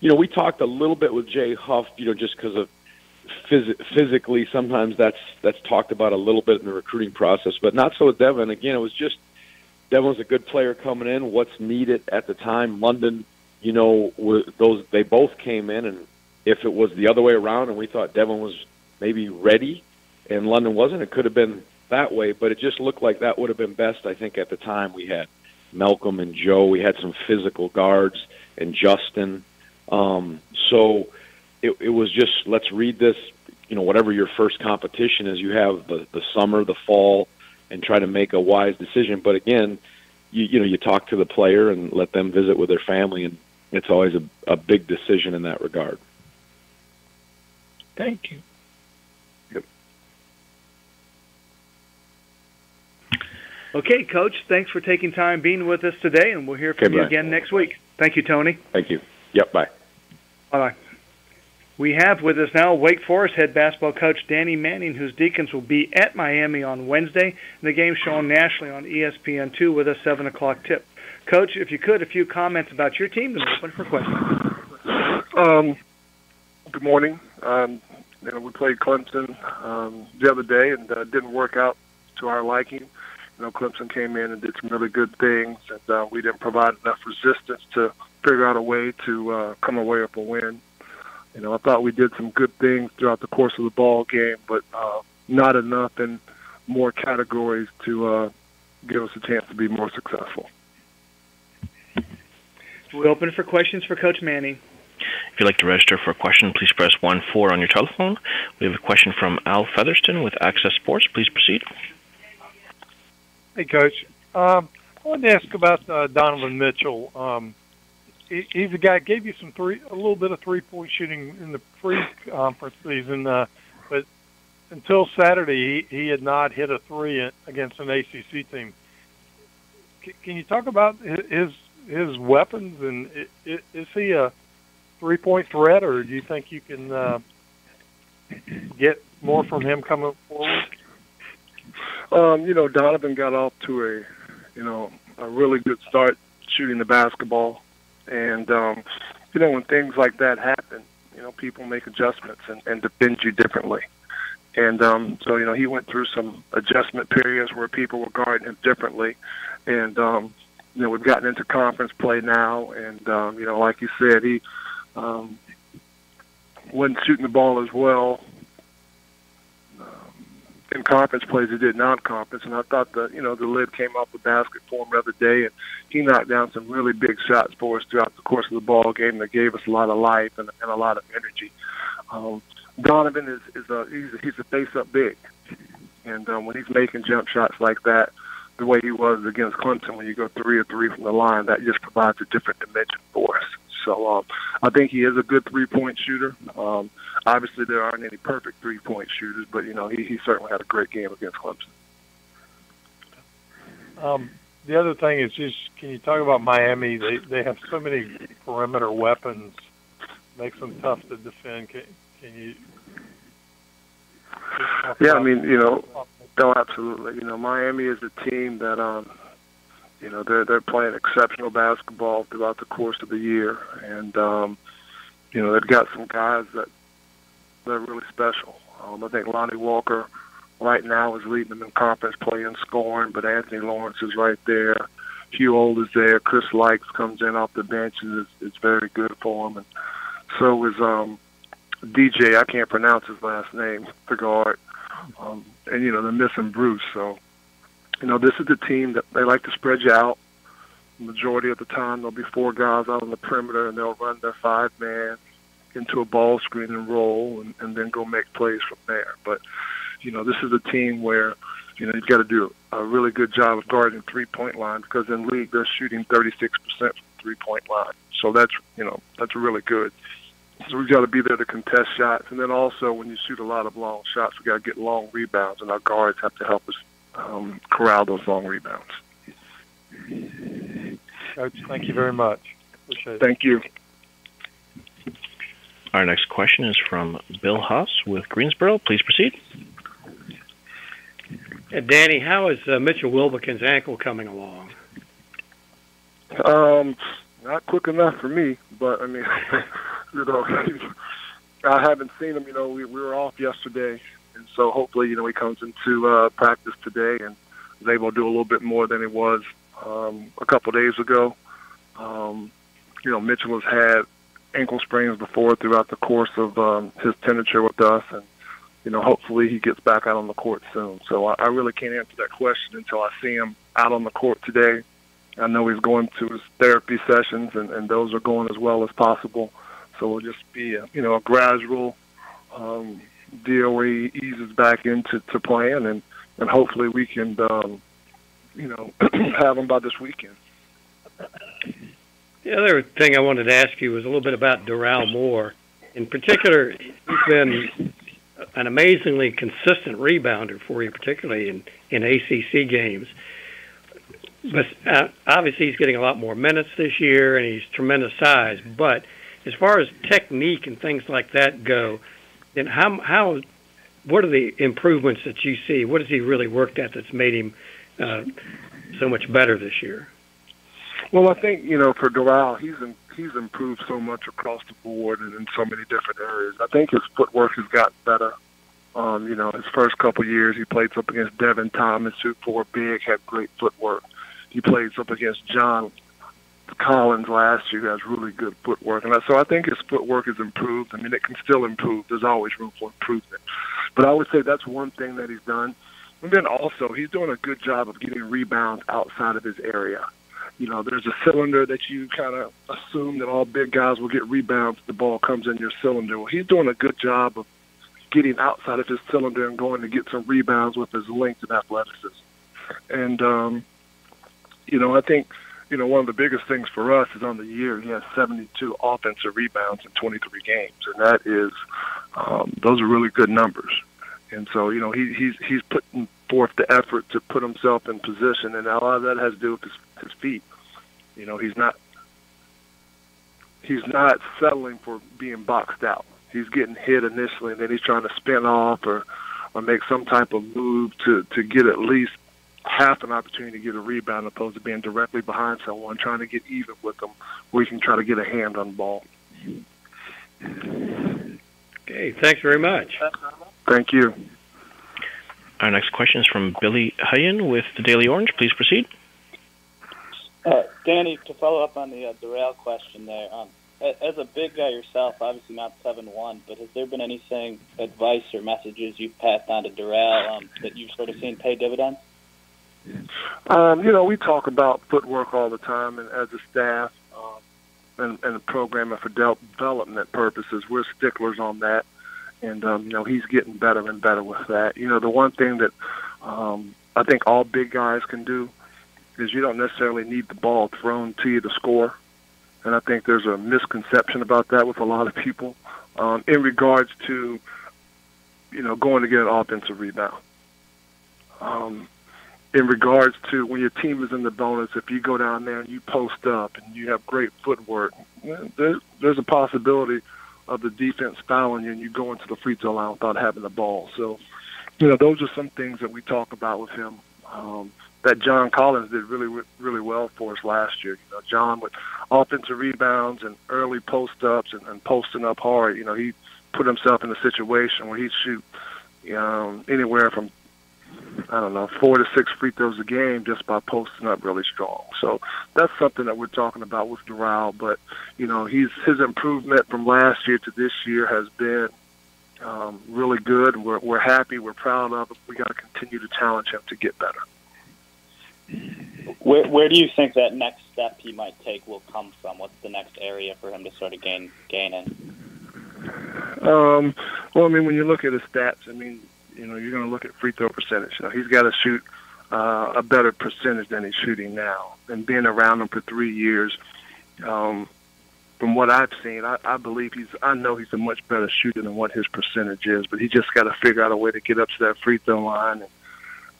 We talked a little bit with Jay Huff, just because of physically. Sometimes that's talked about a little bit in the recruiting process, but not so with Devin. Again, it was just Devin was a good player coming in. What's needed at the time, London. They both came in, and if it was the other way around, and we thought Devin was maybe ready, and London wasn't, it could have been that way. But it just looked like that would have been best. I think at the time we had Malcolm and Joe. We had some physical guards and Justin. So it was just, let's read this, whatever your first competition is, you have the summer, the fall, and try to make a wise decision. But again, you talk to the player and let them visit with their family, and it's always a big decision in that regard. Thank you. Yep. Okay, Coach, thanks for taking time being with us today, and we'll hear from you again next week. Thank you, Tony. Thank you. Yep, bye. Bye-bye. We have with us now Wake Forest head basketball coach Danny Manning, whose Deacons will be at Miami on Wednesday, and the game shown nationally on ESPN2 with a 7 o'clock tip. Coach, if you could, a few comments about your team, and open for questions. Good morning. We played Clemson the other day, and didn't work out to our liking. Clemson came in and did some really good things, and we didn't provide enough resistance to figure out a way to come away with a win. I thought we did some good things throughout the course of the ball game, but not enough in more categories to give us a chance to be more successful. We're open for questions for Coach Manning. If you'd like to register for a question, please press 1-4 on your telephone. We have a question from Al Featherston with Access Sports. Please proceed. Hey, Coach. I wanted to ask about Donovan Mitchell. He's a guy gave you a little bit of three-point shooting in the pre-conference season, but until Saturday, he had not hit a three against an ACC team. Can you talk about his weapons, and is he a three-point threat, or do you think you can get more from him coming forward? Donovan got off to a really good start shooting the basketball. And, when things like that happen, people make adjustments and defend you differently. And so he went through some adjustment periods where people were guarding him differently. And, we've gotten into conference play now. And, like you said, he wasn't shooting the ball as well in conference plays he did non-conference, and I thought the lid came off the basket for him the other day, and he knocked down some really big shots for us throughout the course of the ball game that gave us a lot of life and a lot of energy. Donovan he's a face-up big, and when he's making jump shots like that, the way he was against Clemson, when you go 3 of 3 from the line, that just provides a different dimension for us. So I think he is a good three-point shooter. Obviously, there aren't any perfect three-point shooters, but, he certainly had a great game against Clemson. The other thing is just, can you talk about Miami? They have so many perimeter weapons, makes them tough to defend. Can you? Yeah, no, absolutely. Miami is a team that, they're playing exceptional basketball throughout the course of the year, and they've got some guys that they're really special. I think Lonnie Walker right now is leading them in conference play and scoring, but Anthony Lawrence is right there. Hugh Old is there. Chris Likes comes in off the bench and is very good for him, and so is DJ. I can't pronounce his last name, the guard, and they're missing Bruce. So this is the team that they like to spread you out. The majority of the time, there'll be 4 guys out on the perimeter, and they'll run their 5-man into a ball screen and roll, and then go make plays from there. But, this is a team where, you've got to do a really good job of guarding the three-point line, because in league they're shooting 36% from the three-point line. So that's really good. So we've got to be there to contest shots. And then also when you shoot a lot of long shots, we've got to get long rebounds, and our guards have to help us corral those long rebounds. Coach, thank you very much. Appreciate it. Thank you. Our next question is from Bill Haas with Greensboro. Please proceed. Danny, how is Mitchell Wilbekin's ankle coming along? Not quick enough for me, but I haven't seen him. We were off yesterday, and so hopefully, he comes into practice today and is able to do a little bit more than he was a couple of days ago. Mitchell has had ankle sprains before throughout the course of his tenure with us, and hopefully he gets back out on the court soon. So I really can't answer that question until I see him out on the court today. I know he's going to his therapy sessions, and those are going as well as possible. So it'll just be a gradual deal where he eases back into playing, and hopefully we can have him by this weekend. The other thing I wanted to ask you was a little bit about Darrell Moore. In particular, he's been an amazingly consistent rebounder for you, particularly in ACC games. But obviously he's getting a lot more minutes this year, and he's tremendous size. But as far as technique and things like that go, then what are the improvements that you see? What has he really worked at that's made him so much better this year? Well, I think, for Doral, he's improved so much across the board and in so many different areas. I think his footwork has gotten better. His first couple of years, he played up against Devin Thomas, who for big had great footwork. He played up against John Collins last year, who has really good footwork. And so I think his footwork has improved. I mean, it can still improve. There's always room for improvement. But I would say that's one thing that he's done. And then also, he's doing a good job of getting rebounds outside of his area. There's a cylinder that you kind of assume that all big guys will get rebounds if the ball comes in your cylinder. Well, he's doing a good job of getting outside of his cylinder and going to get some rebounds with his length and athleticism. And, I think, one of the biggest things for us is on the year, he has 72 offensive rebounds in 23 games. And that is, those are really good numbers. And so, he's putting forth the effort to put himself in position, and a lot of that has to do with his feet. He's not settling for being boxed out. He's getting hit initially, and then he's trying to spin off or make some type of move to get at least half an opportunity to get a rebound, opposed to being directly behind someone, trying to get even with them, where he can try to get a hand on the ball. Okay, thanks very much. Thank you. Our next question is from Billy Hyen with the Daily Orange. Please proceed. Danny, to follow up on the Doral question there, as a big guy yourself, obviously not 7'1", but has there been anything, advice or messages you've passed on to Doral that you've sort of seen pay dividends? We talk about footwork all the time, and as a staff and a program for development purposes, we're sticklers on that. And, he's getting better and better with that. The one thing that I think all big guys can do is you don't necessarily need the ball thrown to you to score. And I think there's a misconception about that with a lot of people in regards to, going to get an offensive rebound. In regards to when your team is in the bonus, if you go down there and you post up and you have great footwork, there's a possibility of the defense fouling you and you go into the free throw line without having the ball. So, those are some things that we talk about with him. That John Collins did really, really well for us last year. John with offensive rebounds and early post-ups and posting up hard, he put himself in a situation where he'd shoot anywhere from, 4 to 6 free throws a game just by posting up really strong. So that's something that we're talking about with Doral. But, his improvement from last year to this year has been really good. We're happy. We're proud of it. We got to continue to challenge him to get better. Where do you think that next step he might take will come from? What's the next area for him to sort of gain in? Well, when you look at his stats, you're going to look at free throw percentage. He's got to shoot a better percentage than he's shooting now. And being around him for 3 years, from what I've seen, I believe I know he's a much better shooter than what his percentage is, but he just got to figure out a way to get up to that free throw line and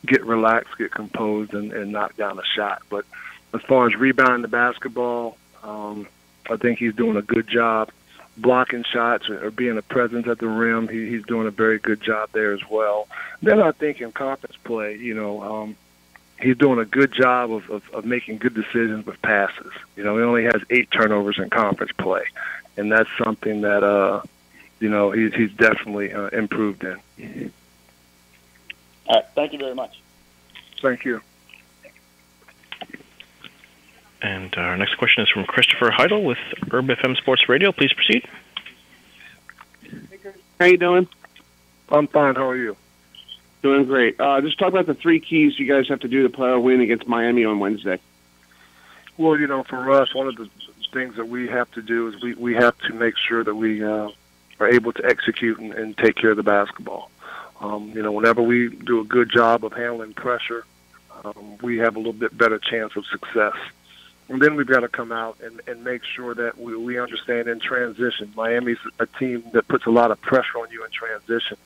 get relaxed, get composed, and knock down a shot. But as far as rebounding the basketball, I think he's doing a good job blocking shots or being a presence at the rim. He's doing a very good job there as well. Then I think in conference play, he's doing a good job of making good decisions with passes. He only has 8 turnovers in conference play, and that's something that he's definitely improved in. All right, thank you very much. Thank you. And our next question is from Christopher Heidel with Herb FM Sports Radio. Please proceed. How you doing? I'm fine. How are you? Doing great. Just talk about the 3 keys you guys have to do to play a win against Miami on Wednesday. Well, for us, one of the things that we have to do is we have to make sure that we are able to execute and take care of the basketball. Whenever we do a good job of handling pressure, we have a little bit better chance of success. And then we've got to come out and make sure that we understand in transition. Miami's a team that puts a lot of pressure on you in transition.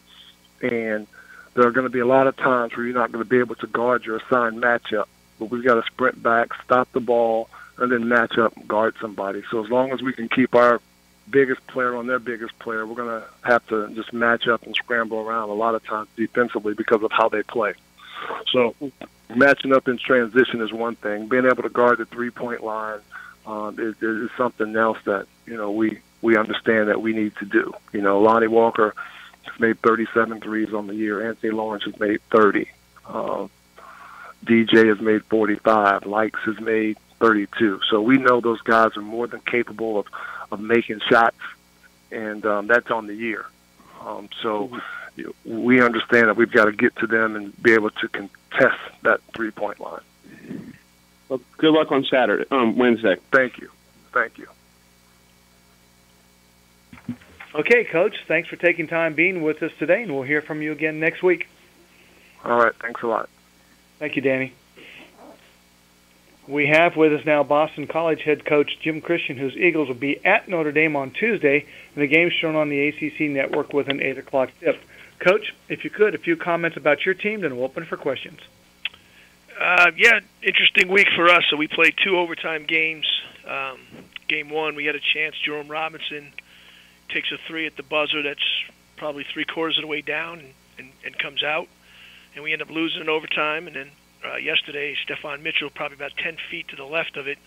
And there are going to be a lot of times where you're not going to be able to guard your assigned matchup. But we've got to sprint back, stop the ball, and then match up and guard somebody. So as long as we can keep our biggest player on their biggest player, we're going to have to just match up and scramble around a lot of times defensively because of how they play. So matching up in transition is one thing. Being able to guard the three-point line is something else that, we understand that we need to do. Lonnie Walker has made 37 threes on the year. Anthony Lawrence has made 30. DJ has made 45. Likes has made 32. So we know those guys are more than capable of making shots, and that's on the year. So we understand that we've got to get to them and be able to contest that three-point line. Well, good luck on Wednesday. Thank you. Thank you. Okay, Coach, thanks for taking time being with us today, and we'll hear from you again next week. All right, thanks a lot. Thank you, Danny. We have with us now Boston College head coach Jim Christian, whose Eagles will be at Notre Dame on Tuesday, and the game's shown on the ACC network with an 8 o'clock tip. Coach, if you could, a few comments about your team, then we'll open for questions. Yeah, interesting week for us. So we played 2 overtime games. Game 1, we had a chance. Jerome Robinson takes a 3 at the buzzer that's probably 3/4 of the way down and comes out. And we end up losing in overtime. And then yesterday, Stephon Mitchell, probably about 10 feet to the left of it,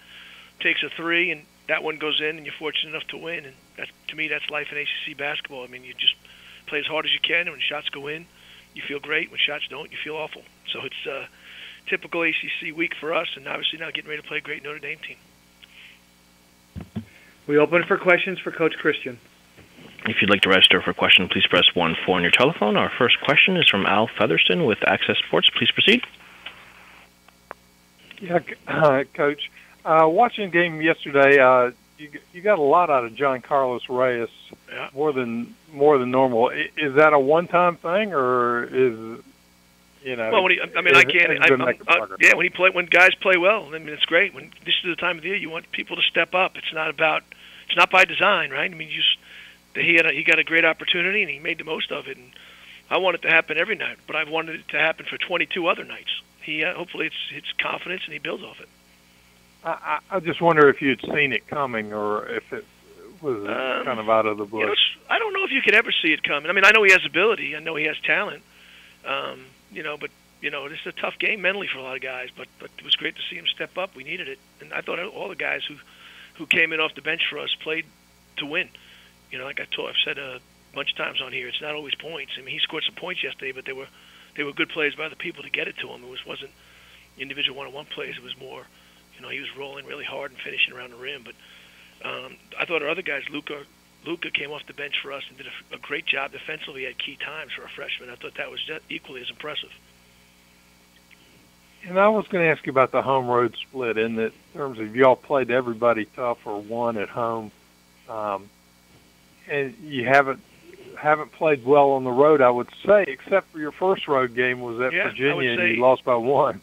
takes a 3, and that one goes in, and you're fortunate enough to win. And that's, to me, that's life in ACC basketball. I mean, you just play as hard as you can, and when shots go in, you feel great. When shots don't, you feel awful. So it's a typical ACC week for us, and obviously now getting ready to play a great Notre Dame team. We open for questions for Coach Christian. If you'd like to register for a question, please press 1-4 on your telephone. Our first question is from Al Featherston with Access Sports. Please proceed. Yeah, Coach. Watching the game yesterday, you got a lot out of John Carlos Reyes, more than normal. Is that a one-time thing, or is Well, when guys play well, I mean, it's great. When this is the time of the year, you want people to step up. It's not by design, right? I mean, he got a great opportunity and he made the most of it. And I want it to happen every night, but I've wanted it to happen for 22 other nights. Hopefully it's confidence and he builds off it. I just wonder if you'd seen it coming or if it was kind of out of the blue. I don't know if you could ever see it coming. I mean, I know he has ability. I know he has talent. But this is a tough game mentally for a lot of guys. But it was great to see him step up. We needed it, and I thought all the guys who came in off the bench for us played to win. Like I've said a bunch of times on here, it's not always points. I mean, he scored some points yesterday, but they were good plays by the people to get it to him. It wasn't individual one-on-one plays. It was more, he was rolling really hard and finishing around the rim. But I thought our other guys, Luka came off the bench for us and did a great job defensively at key times for a freshman. I thought that was just equally as impressive. And I was going to ask you about the home-road split in terms of y'all played everybody tough or won at home, and you haven't played well on the road, I would say, except for your first road game was at Virginia, and you lost by 1.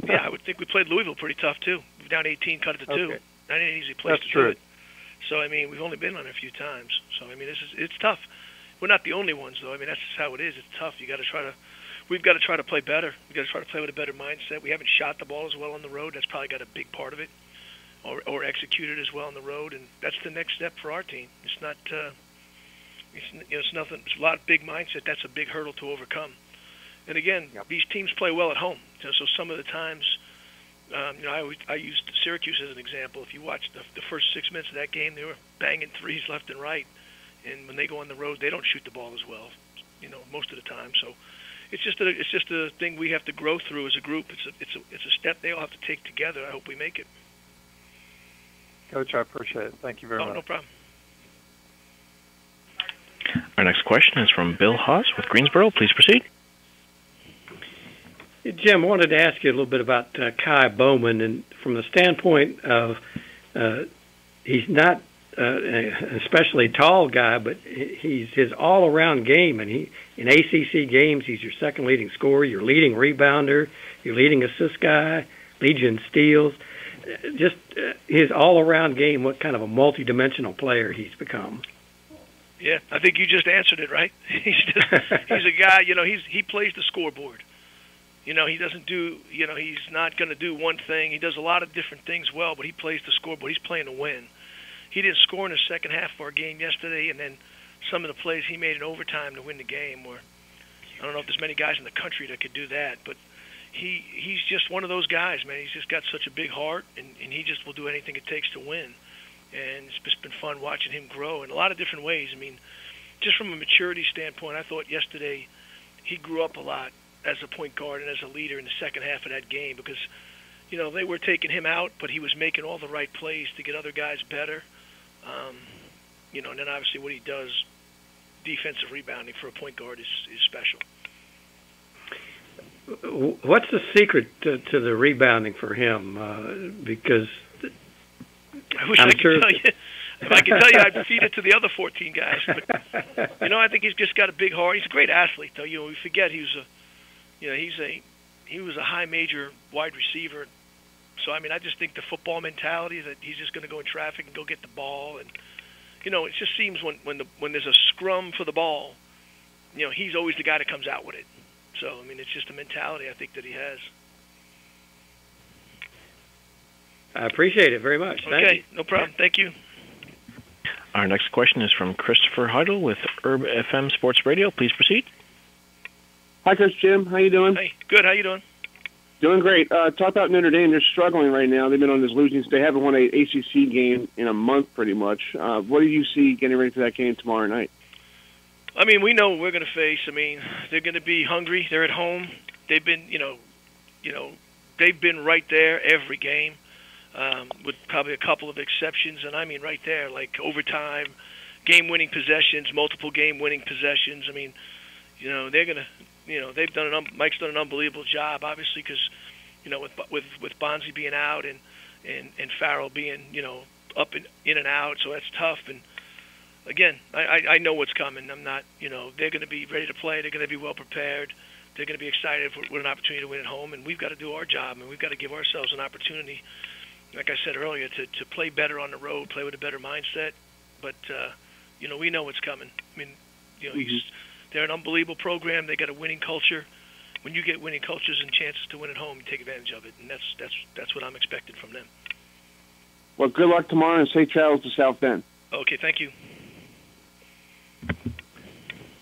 Yeah, I would think we played Louisville pretty tough, too. We were down 18, cut it to 2. Not an easy place That's to true. do it. So, I mean, we've only been on it a few times. So, I mean, it's tough. We're not the only ones, though. I mean, that's just how it is. It's tough. We've got to try to play better. We've got to try to play with a better mindset. We haven't shot the ball as well on the road. That's probably got a big part of it, or executed as well on the road, and that's the next step for our team. It's not, it's nothing. It's a lot of big mindset. That's a big hurdle to overcome. And again, these teams play well at home. So some of the times, I used Syracuse as an example. If you watch the first 6 minutes of that game, they were banging threes left and right, and when they go on the road, they don't shoot the ball as well, most of the time. So it's just a thing we have to grow through as a group. It's a step they all have to take together. I hope we make it. Coach, I appreciate it. Thank you very much. No problem. Our next question is from Bill Haas with Greensboro. Please proceed. Jim, I wanted to ask you a little bit about Kai Bowman, and from the standpoint of he's not an especially tall guy, but he's his all-around game, and in ACC games, he's your second leading scorer, your leading rebounder, your leading assist guy, leads you in steals. Just his all-around game, what kind of a multi-dimensional player he's become. Yeah, I think you just answered it, right? He's a guy, he plays the scoreboard. He doesn't do, he's not going to do one thing. He does a lot of different things well, but he plays the scoreboard. He's playing to win. he didn't score in the second half of our game yesterday, and then some of the plays he made in overtime to win the game were, I don't know if there's many guys in the country that could do that, but he's just one of those guys, man. He's just got such a big heart, and he just will do anything it takes to win. And it's just been fun watching him grow in a lot of different ways. I mean, just from a maturity standpoint, I thought yesterday he grew up a lot as a point guard and as a leader in the second half of that game because, you know, they were taking him out, but he was making all the right plays to get other guys better. You know, and then obviously what he does, defensive rebounding for a point guard is special. What's the secret to the rebounding for him? Because I wish I could tell you. If I could tell you, I'd feed it to the other 14 guys. But you know, I think he's just got a big heart. He's a great athlete, though. You know, we forget he was a high major wide receiver. So I mean, I just think the football mentality that he's just going to go in traffic and go get the ball, and you know, it just seems when there's a scrum for the ball, you know, he's always the guy that comes out with it. So I mean, it's just a mentality I think that he has. I appreciate it very much. Thank you. No problem. Thank you. Our next question is from Christopher Heidel with Herb FM Sports Radio. Please proceed. Hi, Coach Jim. How you doing? Hey, good. How you doing? Doing great. Talk about Notre Dame. They're struggling right now. They've been on this losing. They haven't won an ACC game in a month, pretty much. What do you see getting ready for that game tomorrow night? I mean, we know what we're going to face. I mean, they're going to be hungry. They're at home. They've been, they've been right there every game, with probably a couple of exceptions. And I mean, right there, like overtime, game-winning possessions, multiple game-winning possessions. I mean, they're going to. They've done Mike's done an unbelievable job, obviously, because with Bonzi being out and Farrell being up and in and out, so that's tough. And again, I know what's coming. I'm not they're going to be ready to play. They're going to be well prepared. They're going to be excited for an opportunity to win at home, and we've got to do our job, and we've got to give ourselves an opportunity, like I said earlier, to play better on the road, play with a better mindset. But we know what's coming. I mean, they're an unbelievable program. They got a winning culture. When you get winning cultures and chances to win at home, you take advantage of it, and that's what I'm expecting from them. Well, good luck tomorrow, and safe travels to South Bend. Okay, thank you.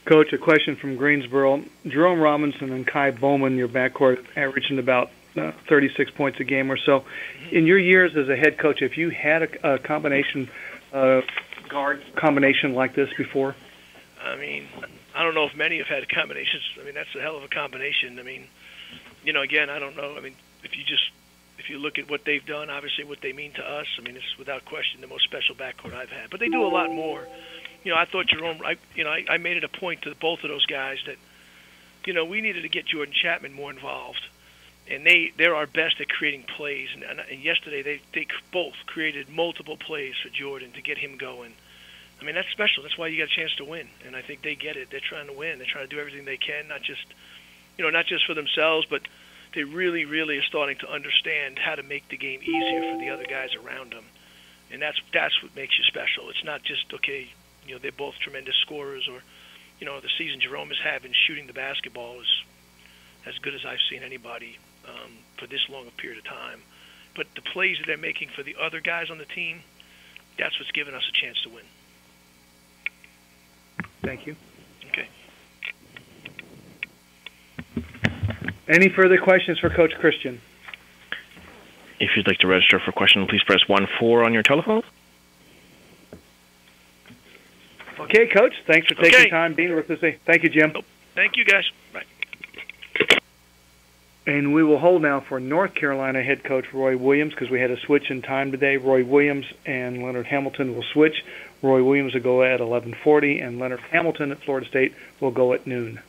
Coach, a question from Greensboro. Jerome Robinson and Kai Bowman, your backcourt, averaging about 36 points a game or so. In your years as a head coach, have you had a combination guard combination like this before? I mean, I don't know if many have had combinations. I mean, that's a hell of a combination. I mean, again, I don't know. I mean, if you look at what they've done, obviously what they mean to us, I mean, it's without question the most special backcourt I've had. But they do a lot more. I thought Jerome, I made it a point to both of those guys that, we needed to get Jordan Chapman more involved. And they're our best at creating plays. And yesterday they both created multiple plays for Jordan to get him going. I mean, that's special. That's why you got a chance to win. And I think they get it. They're trying to win. They're trying to do everything they can, not just for themselves, but they really, really are starting to understand how to make the game easier for the other guys around them. And that's what makes you special. It's not just, okay, they're both tremendous scorers, or, the season Jerome is having shooting the basketball is as good as I've seen anybody for this long a period of time. But the plays that they're making for the other guys on the team, that's what's given us a chance to win. Thank you. Okay. Any further questions for Coach Christian? If you'd like to register for a question, please press 1-4 on your telephone. Okay, Coach. Thanks for taking time being with us. Thank you, Jim. Thank you, guys. Bye. And we will hold now for North Carolina head coach Roy Williams, because we had a switch in time today. Roy Williams and Leonard Hamilton will switch. Roy Williams will go at 11:40, and Leonard Hamilton at Florida State will go at noon.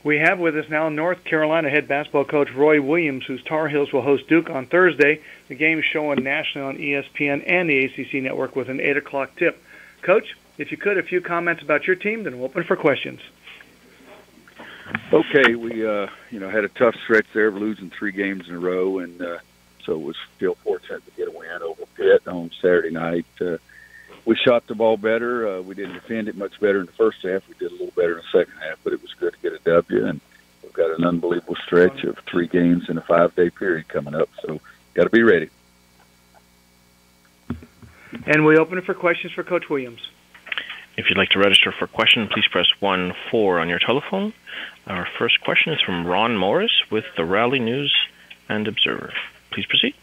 We have with us now North Carolina head basketball coach Roy Williams, whose Tar Heels will host Duke on Thursday. The game is showing nationally on ESPN and the ACC network with an 8 o'clock tip. Coach, if you could, a few comments about your team, then we'll open for questions. Okay, we had a tough stretch there, losing 3 games in a row, and so was still fortunate to get a win over Pitt on Saturday night. We shot the ball better. We didn't defend it much better in the first half. We did a little better in the second half, but it was good to get a W, and we've got an unbelievable stretch of 3 games in a 5-day period coming up, so got to be ready. And we open it for questions for Coach Williams. If you'd like to register for a question, please press 1-4 on your telephone. Our first question is from Ron Morris with the Raleigh News and Observer. Please proceed.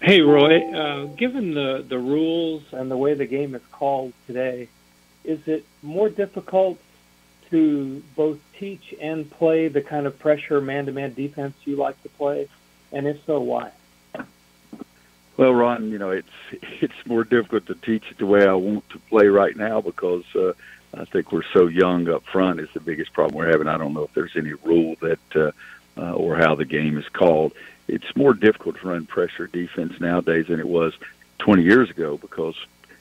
Hey, Roy. Given the rules and the way the game is called today, is it more difficult to both teach and play the kind of pressure man-to-man defense you like to play? And if so, why? Well, Ron, it's more difficult to teach it the way I want to play right now because I think we're so young up front is the biggest problem we're having. I don't know if there's any rule that or how the game is called. It's more difficult to run pressure defense nowadays than it was 20 years ago because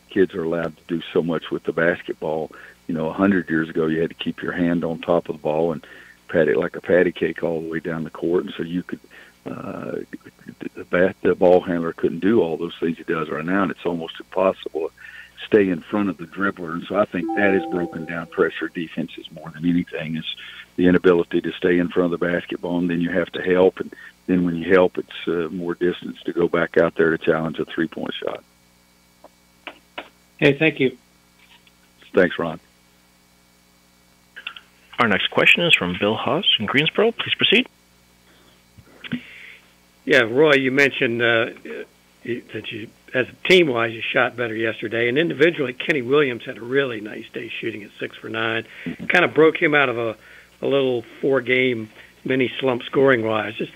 kids are allowed to do so much with the basketball. 100 years ago, you had to keep your hand on top of the ball and pat it like a patty cake all the way down the court, and so you could the ball handler couldn't do all those things he does right now, and it's almost impossible to stay in front of the dribbler. And so I think that has broken down pressure defenses more than anything is the inability to stay in front of the basketball, and then you have to help, and then when you help, it's more distance to go back out there to challenge a three-point shot. Hey, thank you. Thanks, Ron. Our next question is from Bill Haas in Greensboro. Please proceed. Yeah, Roy, you mentioned that you, as a team-wise, you shot better yesterday, and individually, Kenny Williams had a really nice day shooting at 6 for 9. Kind of broke him out of a little 4-game mini slump scoring-wise. Just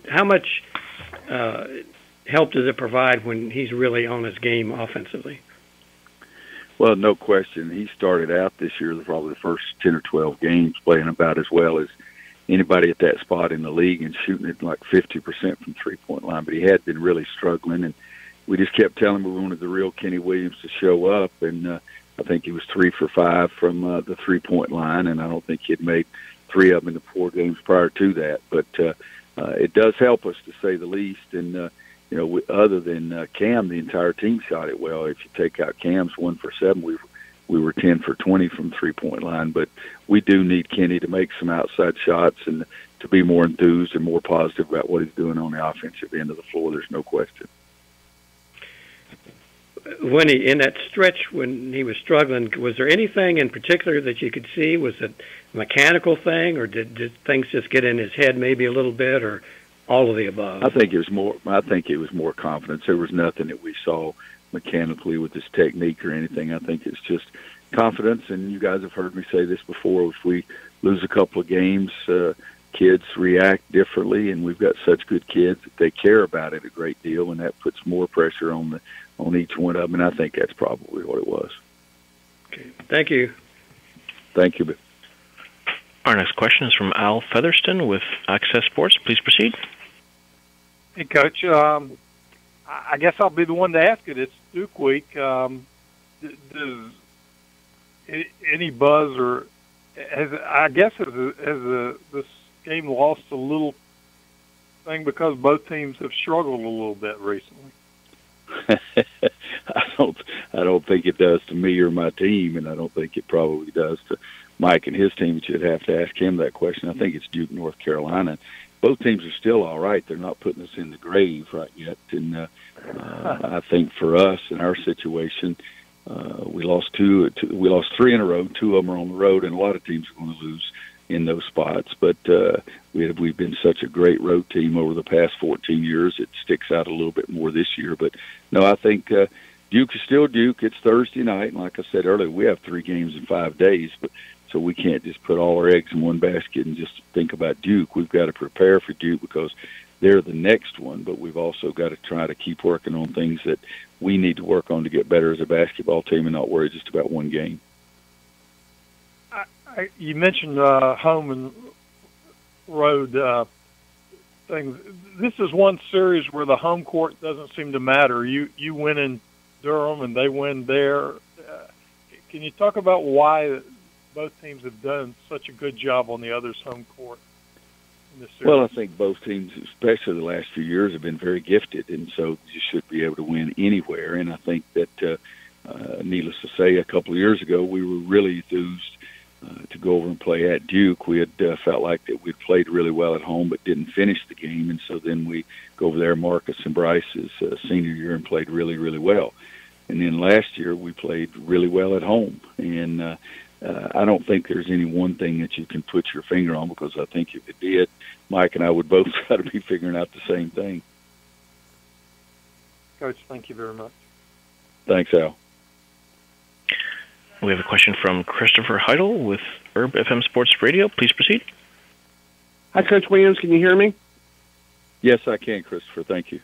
how much help does it provide when he's really on his game offensively? Well, no question. He started out this year, probably the first 10 or 12 games, playing about as well as anybody at that spot in the league and shooting it like 50% from three-point line. But he had been really struggling, and we just kept telling him we wanted the real Kenny Williams to show up. And I think he was 3 for 5 from the three-point line, and I don't think he had made 3 of them in the 4 games prior to that. But it does help us, to say the least. And other than Cam, the entire team shot it well. If you take out Cam's 1 for 7, we were 10 for 20 from three-point line. But we do need Kenny to make some outside shots and to be more enthused and more positive about what he's doing on the offensive end of the floor. There's no question. When he in that stretch when he was struggling, was there anything in particular that you could see? Was it a mechanical thing, or did things just get in his head maybe a little bit, or all of the above? I think it was more confidence. There was nothing that we saw mechanically with his technique or anything. I think it's just confidence, and you guys have heard me say this before. If we lose a couple of games, kids react differently, and we've got such good kids that they care about it a great deal, and that puts more pressure on each one of them, and I think that's probably what it was. Okay, thank you. Thank you. Our next question is from Al Featherston with Access Sports. Please proceed. Hey, Coach. I guess I'll be the one to ask it. It's Duke week. Does any buzz, or has this game lost a little thing because both teams have struggled a little bit recently? I don't think it does to me or my team, and I don't think it probably does to Mike and his team. You'd have to ask him that question. I think it's Duke, North Carolina. Both teams are still all right. They're not putting us in the grave right yet. And I think for us in our situation, we lost 3 in a row. 2 of them are on the road, and a lot of teams are going to lose in those spots. But we've been such a great road team over the past 14 years. It sticks out a little bit more this year. But no, I think Duke is still Duke. It's Thursday night, and like I said earlier, we have 3 games in 5 days. But so we can't just put all our eggs in one basket and just think about Duke. We've got to prepare for Duke because they're the next one, but we've also got to try to keep working on things that we need to work on to get better as a basketball team and not worry just about one game. You mentioned home and road things. This is one series where the home court doesn't seem to matter. You win in Durham and they win there. Can you talk about why both teams have done such a good job on the other's home court in this series? Well, I think both teams, especially the last few years, have been very gifted, and so you should be able to win anywhere. And I think that, needless to say, a couple of years ago, we were really enthused to go over and play at Duke. We had felt like that we'd played really well at home but didn't finish the game, and so then we go over there, Marcus and Bryce's senior year, and played really, really well. And then last year we played really well at home, and I don't think there's any one thing that you can put your finger on, because I think if it did, Mike and I would both try to be figuring out the same thing. Coach, thank you very much. Thanks, Al. We have a question from Christopher Heidel with Herb FM Sports Radio. Please proceed. Hi, Coach Williams. Can you hear me? Yes, I can, Christopher. Thank you.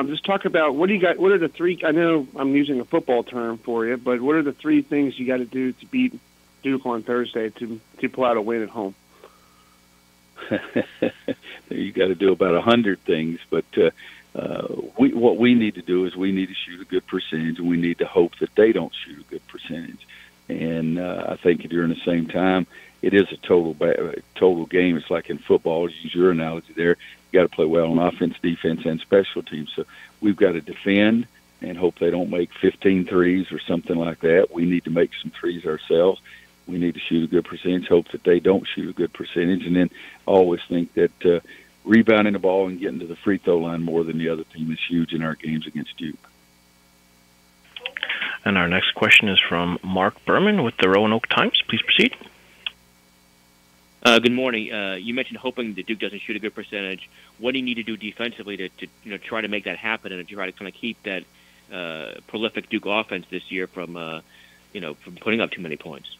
Just talk about what do you got? What are the three? I know I'm using a football term for you, but what are the three things you got to do to beat Duke on Thursday to pull out a win at home? You got to do about 100 things, but what we need to do is we need to shoot a good percentage, and we need to hope that they don't shoot a good percentage. And I think during the same time, it is a total game. It's like in football, to use your analogy there. You got to play well on offense, defense, and special teams. So we've got to defend and hope they don't make 15 threes or something like that. We need to make some threes ourselves. We need to shoot a good percentage, hope that they don't shoot a good percentage, and then always think that rebounding the ball and getting to the free throw line more than the other team is huge in our games against Duke. And our next question is from Mark Berman with the Roanoke Times. Please proceed. Good morning. You mentioned hoping that Duke doesn't shoot a good percentage. What do you need to do defensively to try to make that happen and to try to kind of keep that prolific Duke offense this year from putting up too many points?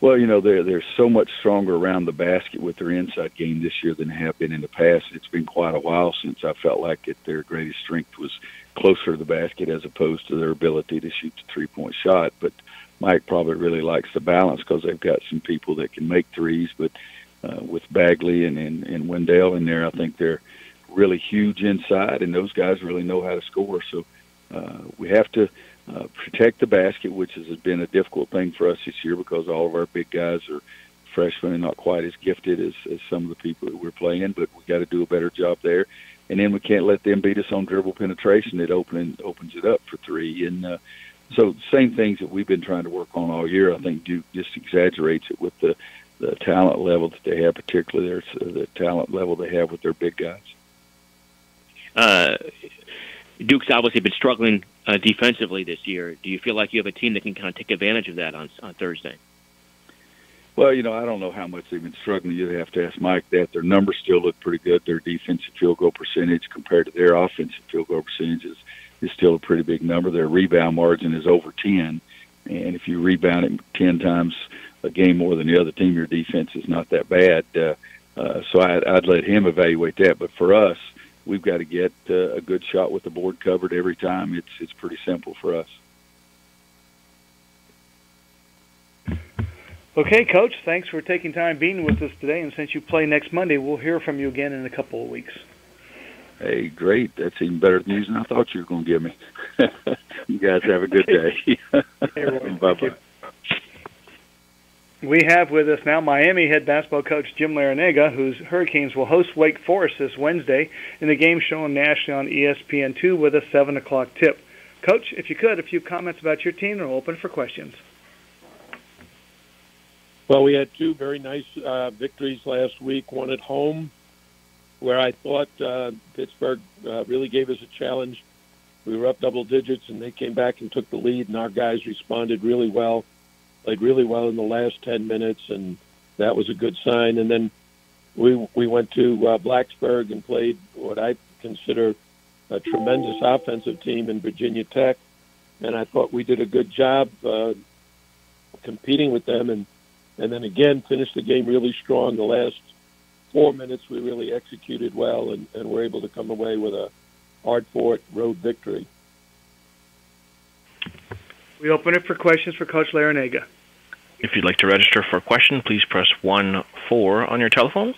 Well, they're so much stronger around the basket with their inside game this year than they have been in the past. It's been quite a while since I felt like their greatest strength was closer to the basket as opposed to their ability to shoot the three-point shot. But Mike probably really likes the balance because they've got some people that can make threes. But with Bagley and Wendell in there, I think they're really huge inside, and those guys really know how to score. So we have to protect the basket, which has been a difficult thing for us this year because all of our big guys are freshmen and not quite as gifted as some of the people that we're playing, but we got to do a better job there. And then we can't let them beat us on dribble penetration. It opens it up for three. And so same things that we've been trying to work on all year. I think Duke just exaggerates it with the talent level that they have, particularly the talent level they have with their big guys. Duke's obviously been struggling defensively this year. Do you feel like you have a team that can kind of take advantage of that on Thursday? Well, I don't know how much they've been struggling. You'd have to ask Mike that. Their numbers still look pretty good. Their defensive field goal percentage compared to their offensive field goal percentage is still a pretty big number. Their rebound margin is over 10. And if you rebound it 10 times a game more than the other team, your defense is not that bad. So I'd let him evaluate that. But for us, we've got to get a good shot with the board covered every time. It's pretty simple for us. Okay, Coach, thanks for taking time being with us today. And since you play next Monday, we'll hear from you again in a couple of weeks. Hey, great. That's even better news than I thought you were going to give me. You guys have a good day. Bye-bye. We have with us now Miami head basketball coach Jim Larranaga, whose Hurricanes will host Wake Forest this Wednesday in the game shown nationally on ESPN2 with a 7 o'clock tip. Coach, if you could, a few comments about your team, and we'll open for questions. Well, we had two very nice victories last week, one at home, where I thought Pittsburgh really gave us a challenge. We were up double digits, and they came back and took the lead, and our guys responded really well, played really well in the last 10 minutes, and that was a good sign. And then we went to Blacksburg and played what I consider a tremendous offensive team in Virginia Tech, and I thought we did a good job competing with them, and then again finished the game really strong. The last 4 minutes we really executed well and were able to come away with a hard-fought road victory. We open it for questions for Coach Larranaga. If you'd like to register for a question, please press 1-4 on your telephone.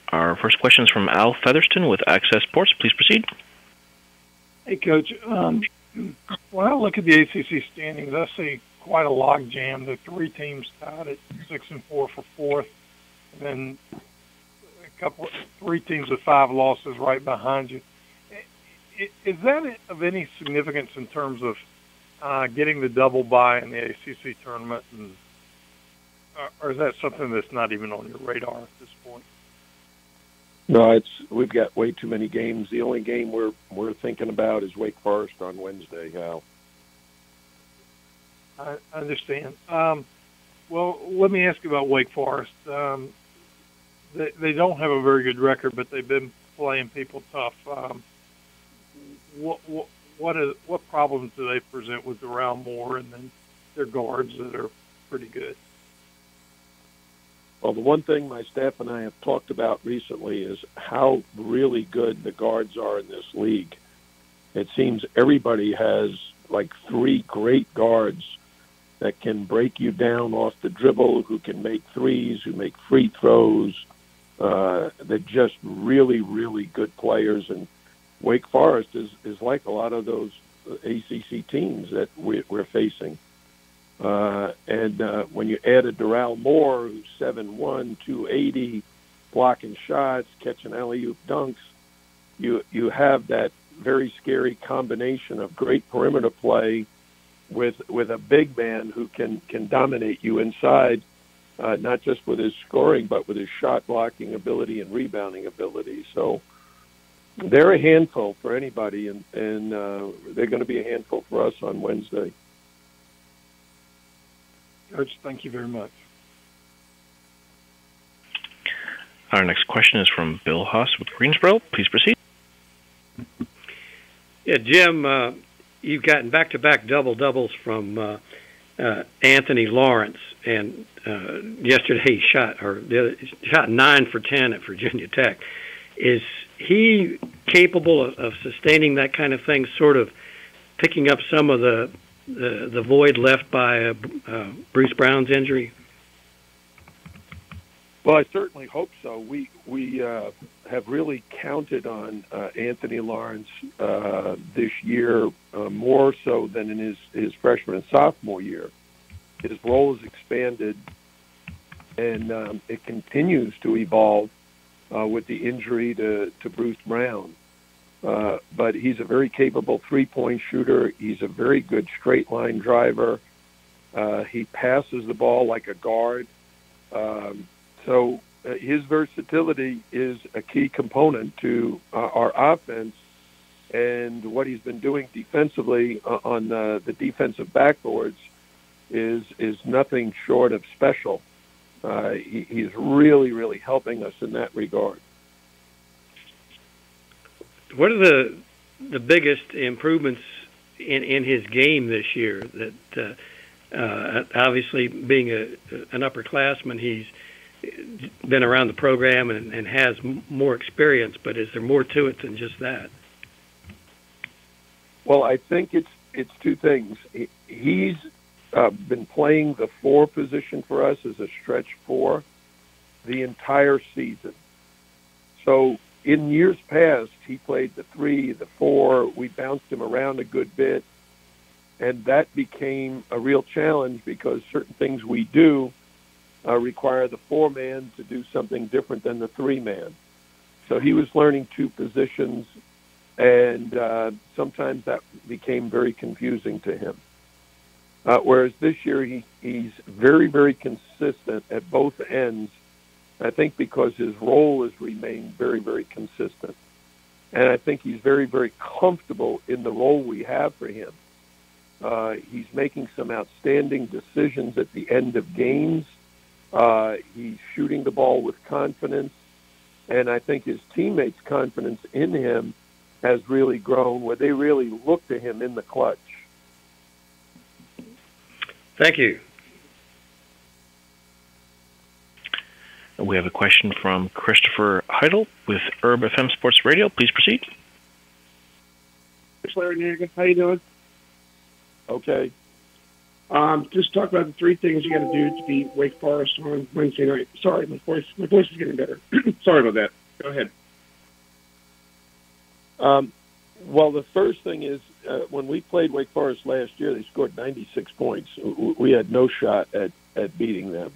Our first question is from Al Featherston with Access Sports. Please proceed. Hey, Coach. When I look at the ACC standings, I see quite a log jam. There are 3 teams tied at 6 and 4 for fourth, and then 3 teams with 5 losses right behind you. Is that of any significance in terms of getting the double bye in the ACC tournament, or is that something that's not even on your radar at this point? No, we've got way too many games. The only game we're thinking about is Wake Forest on Wednesday, Hal. I understand. Well, let me ask you about Wake Forest. They don't have a very good record, but they've been playing people tough. What problems do they present with Doral Moore and then their guards that are pretty good? Well, the one thing my staff and I have talked about recently is how really good the guards are in this league. It seems everybody has like 3 great guards that can break you down off the dribble, who can make threes, who make free throws. They're just really, really good players. And Wake Forest is like a lot of those ACC teams that we're facing. And when you add a Doral Moore, who's 7'1", 280, blocking shots, catching alley-oop dunks, you have that very scary combination of great perimeter play with a big man who can dominate you inside, not just with his scoring, but with his shot blocking ability and rebounding ability. So they're a handful for anybody, and they're going to be a handful for us on Wednesday. Coach, thank you very much. Our next question is from Bill Haas with Greensboro. Please proceed. Yeah, Jim, you've gotten back-to-back double-doubles from Anthony Lawrence, and yesterday he shot 9 for 10 at Virginia Tech. Is he capable of sustaining that kind of thing, sort of picking up some of the void left by Bruce Brown's injury? Well, I certainly hope so. We have really counted on Anthony Lawrence this year more so than in his freshman and sophomore year. His role has expanded, and it continues to evolve with the injury to Bruce Brown. But he's a very capable three-point shooter. He's a very good straight-line driver. He passes the ball like a guard. So his versatility is a key component to our offense, and what he's been doing defensively on the defensive backboards is nothing short of special. He's really, really helping us in that regard. What are the biggest improvements in his game this year? That obviously, being an upperclassman, he's been around the program and has more experience. But is there more to it than just that? Well, I think it's 2 things. He's been playing the 4 position for us as a stretch 4 the entire season. So in years past, he played the 3, the 4. We bounced him around a good bit, and that became a real challenge because certain things we do require the 4-man to do something different than the 3-man. So he was learning 2 positions, and sometimes that became very confusing to him. Whereas this year, he's very, very consistent at both ends, I think because his role has remained very, very consistent. And I think he's very, very comfortable in the role we have for him. He's making some outstanding decisions at the end of games. He's shooting the ball with confidence. And I think his teammates' confidence in him has really grown, where they really look to him in the clutch. Thank you. We have a question from Christopher Heidel with Herb FM Sports Radio. Please proceed. Coach Larranaga, how you doing? Okay. Just talk about the three things you got to do to beat Wake Forest on Wednesday night. Sorry, my voice is getting better. Sorry about that. Go ahead. Well, the first thing is when we played Wake Forest last year, they scored 96 points. We had no shot at beating them.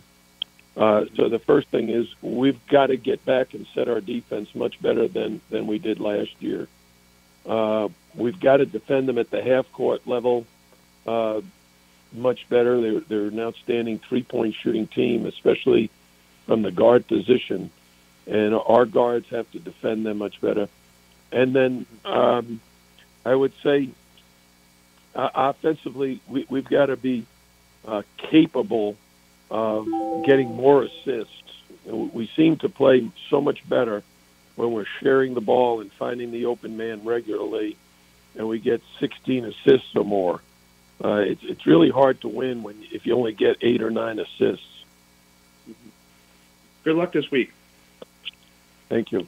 So the first thing is we've got to get back and set our defense much better than we did last year. We've got to defend them at the half-court level much better. They're an outstanding three-point shooting team, especially from the guard position, and our guards have to defend them much better. And then I would say offensively, we've got to be capable of getting more assists. We seem to play so much better when we're sharing the ball and finding the open man regularly, and we get 16 assists or more. It's really hard to win if you only get 8 or 9 assists. Good luck this week. Thank you.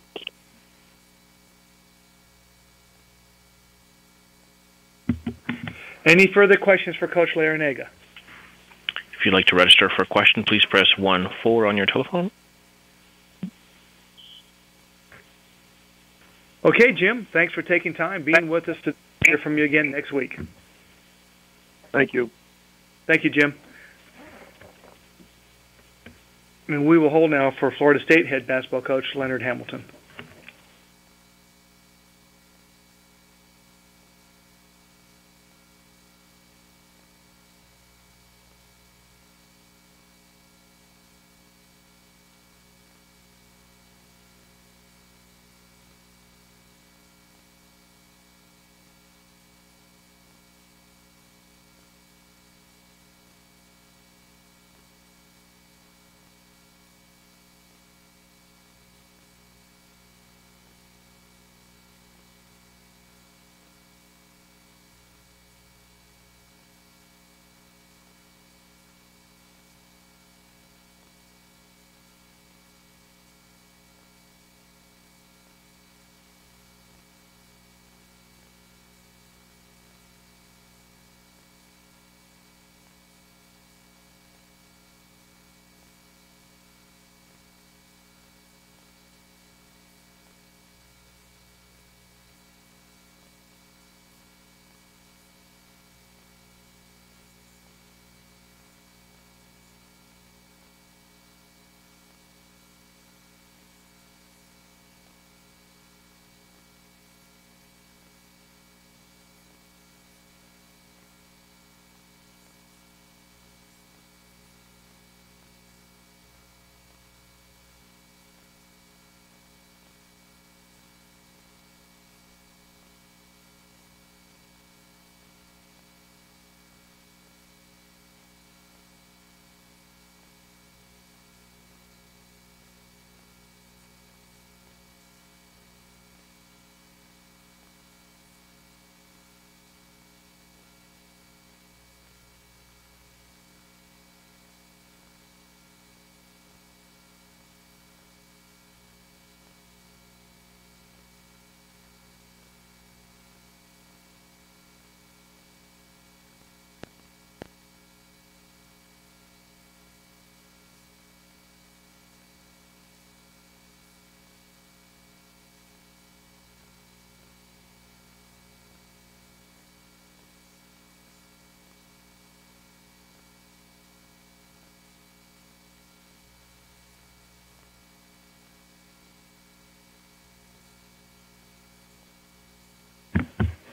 Any further questions for Coach Larranaga? If you'd like to register for a question, please press 1-4 on your telephone. Okay, Jim, thanks for taking time, being with us to hear from you again next week. Thank you. Thank you, Jim. And we will hold now for Florida State head basketball coach Leonard Hamilton.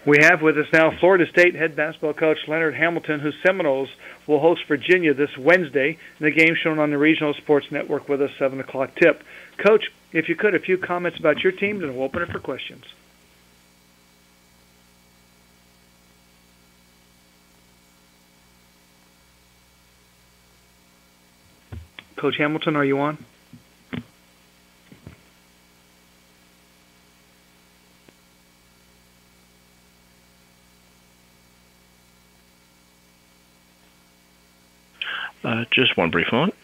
We have with us now Florida State head basketball coach Leonard Hamilton, whose Seminoles will host Virginia this Wednesday. The game shown on the Regional Sports Network with a 7 o'clock tip. Coach, if you could, a few comments about your team, and we'll open it for questions. Coach Hamilton, are you on? Just one brief moment.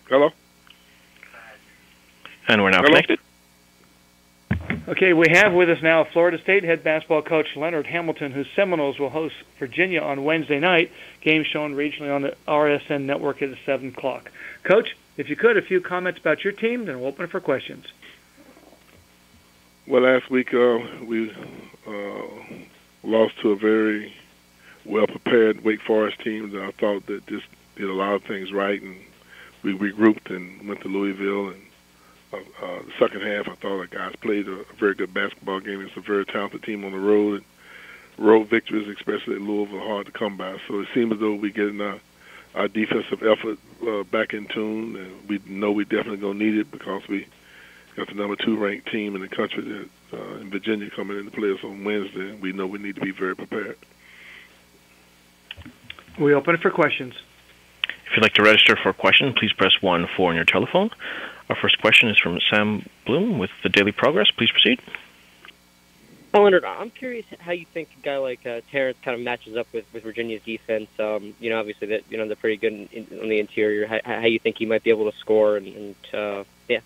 Hello? And we're now connected. Okay, we have with us now Florida State head basketball coach Leonard Hamilton, whose Seminoles will host Virginia on Wednesday night. Game shown regionally on the RSN network at 7 o'clock. Coach, if you could, a few comments about your team, then we'll open it for questions. Well, last week we lost to a very well-prepared Wake Forest team that I thought that just did a lot of things right, and we regrouped and went to Louisville. And the second half, I thought our guys played a very good basketball game. It's a very talented team on the road, and road victories, especially at Louisville, are hard to come by. So it seems as though we're getting our defensive effort back in tune, and we know we definitely going to need it because we got the number 2 ranked team in the country that, in Virginia coming in to play us on Wednesday, and we know we need to be very prepared. We open it for questions. If you'd like to register for a question, please press 1-4 on your telephone. Our first question is from Sam Bloom with the Daily Progress. Please proceed. Leonard, I'm curious how you think a guy like Terrence kind of matches up with Virginia's defense. Obviously that they're pretty good on the interior. How you think he might be able to score and yeah.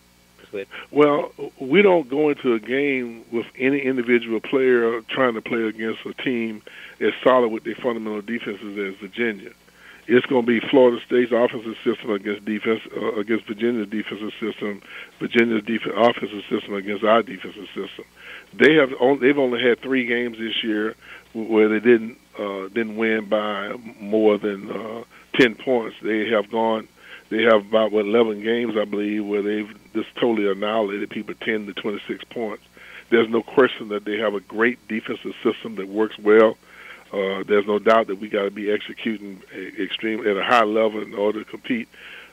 Well, we don't go into a game with any individual player trying to play against a team as solid with their fundamental defenses as Virginia. It's going to be Florida State's offensive system against Virginia's defensive system, Virginia's offensive system against our defensive system. They've only had 3 games this year where they didn't win by more than 10 points. They have about 11 games, I believe, where they've just totally annihilated people 10 to 26 points. There's no question that they have a great defensive system that works well. There's no doubt that we got to be executing extremely at a high level in order to compete.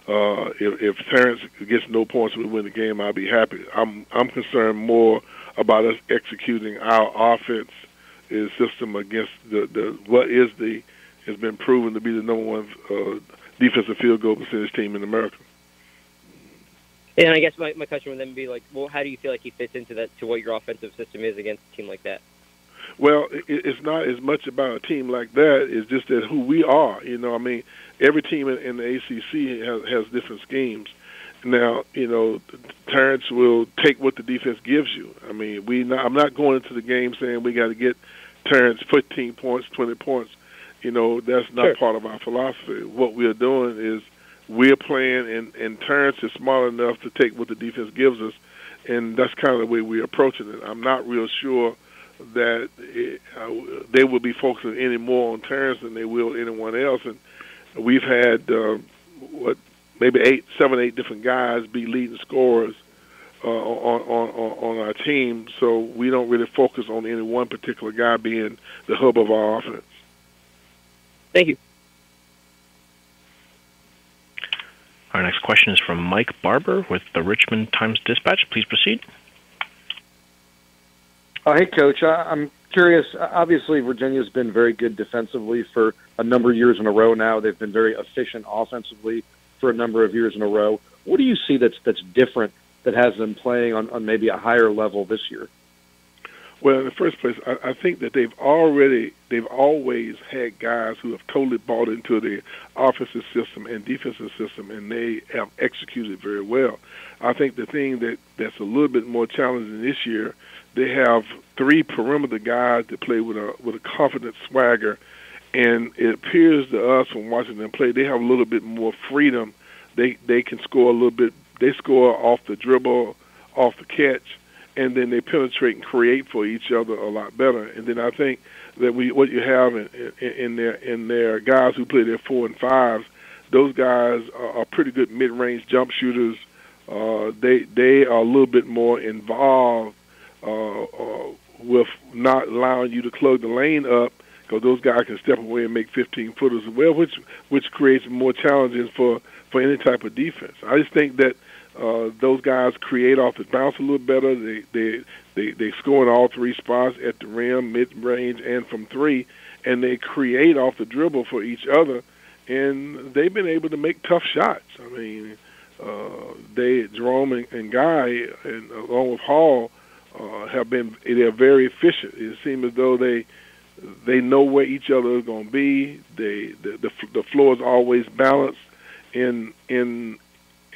If Terrence gets no points, we win the game, I'll be happy. I'm concerned more about us executing our offense system against has been proven to be the number 1 defensive field goal percentage team in America. And I guess my question would then be like, well, how do you feel like he fits into that, to what your offensive system is against a team like that? Well, it's not as much about a team like that. It's just that who we are. Every team in the ACC has different schemes. Now, Terrence will take what the defense gives you. I'm not going into the game saying we got to get Terrence 15 points, 20 points. That's not part of our philosophy. What we are doing is we're playing, and Terrence is smart enough to take what the defense gives us, and that's kind of the way we're approaching it. I'm not real sure that they will be focusing any more on Terrence than they will anyone else. And we've had maybe 7, 8 different guys be leading scorers on our team, so we don't really focus on any one particular guy being the hub of our offense. Thank you. Our next question is from Mike Barber with the Richmond Times-Dispatch. Please proceed. Hey, Coach. I'm curious. Obviously, Virginia's been very good defensively for a number of years in a row now. They've been very efficient offensively for a number of years in a row. What do you see that's different that has them playing on maybe a higher level this year? Well, in the first place, I think that they've always had guys who have totally bought into the offensive system and defensive system, and they have executed very well. I think the thing that's a little bit more challenging this year, they have 3 perimeter guys that play with a confident swagger, and it appears to us from watching them play, they have a little bit more freedom. They can score a little bit. They score off the dribble, off the catch, and then they penetrate and create for each other a lot better. And then I think that what you have in their guys who play their 4 and 5s, those guys are pretty good mid-range jump shooters. They are a little bit more involved with not allowing you to close the lane up, because those guys can step away and make 15-footers as well, which creates more challenges for any type of defense. I just think that those guys create off the bounce a little better. They score in all 3 spots, at the rim, mid-range, and from 3, and they create off the dribble for each other, and they've been able to make tough shots. Jerome and Guy, and along with Hall, they're very efficient. It seems as though they know where each other is going to be. The floor is always balanced in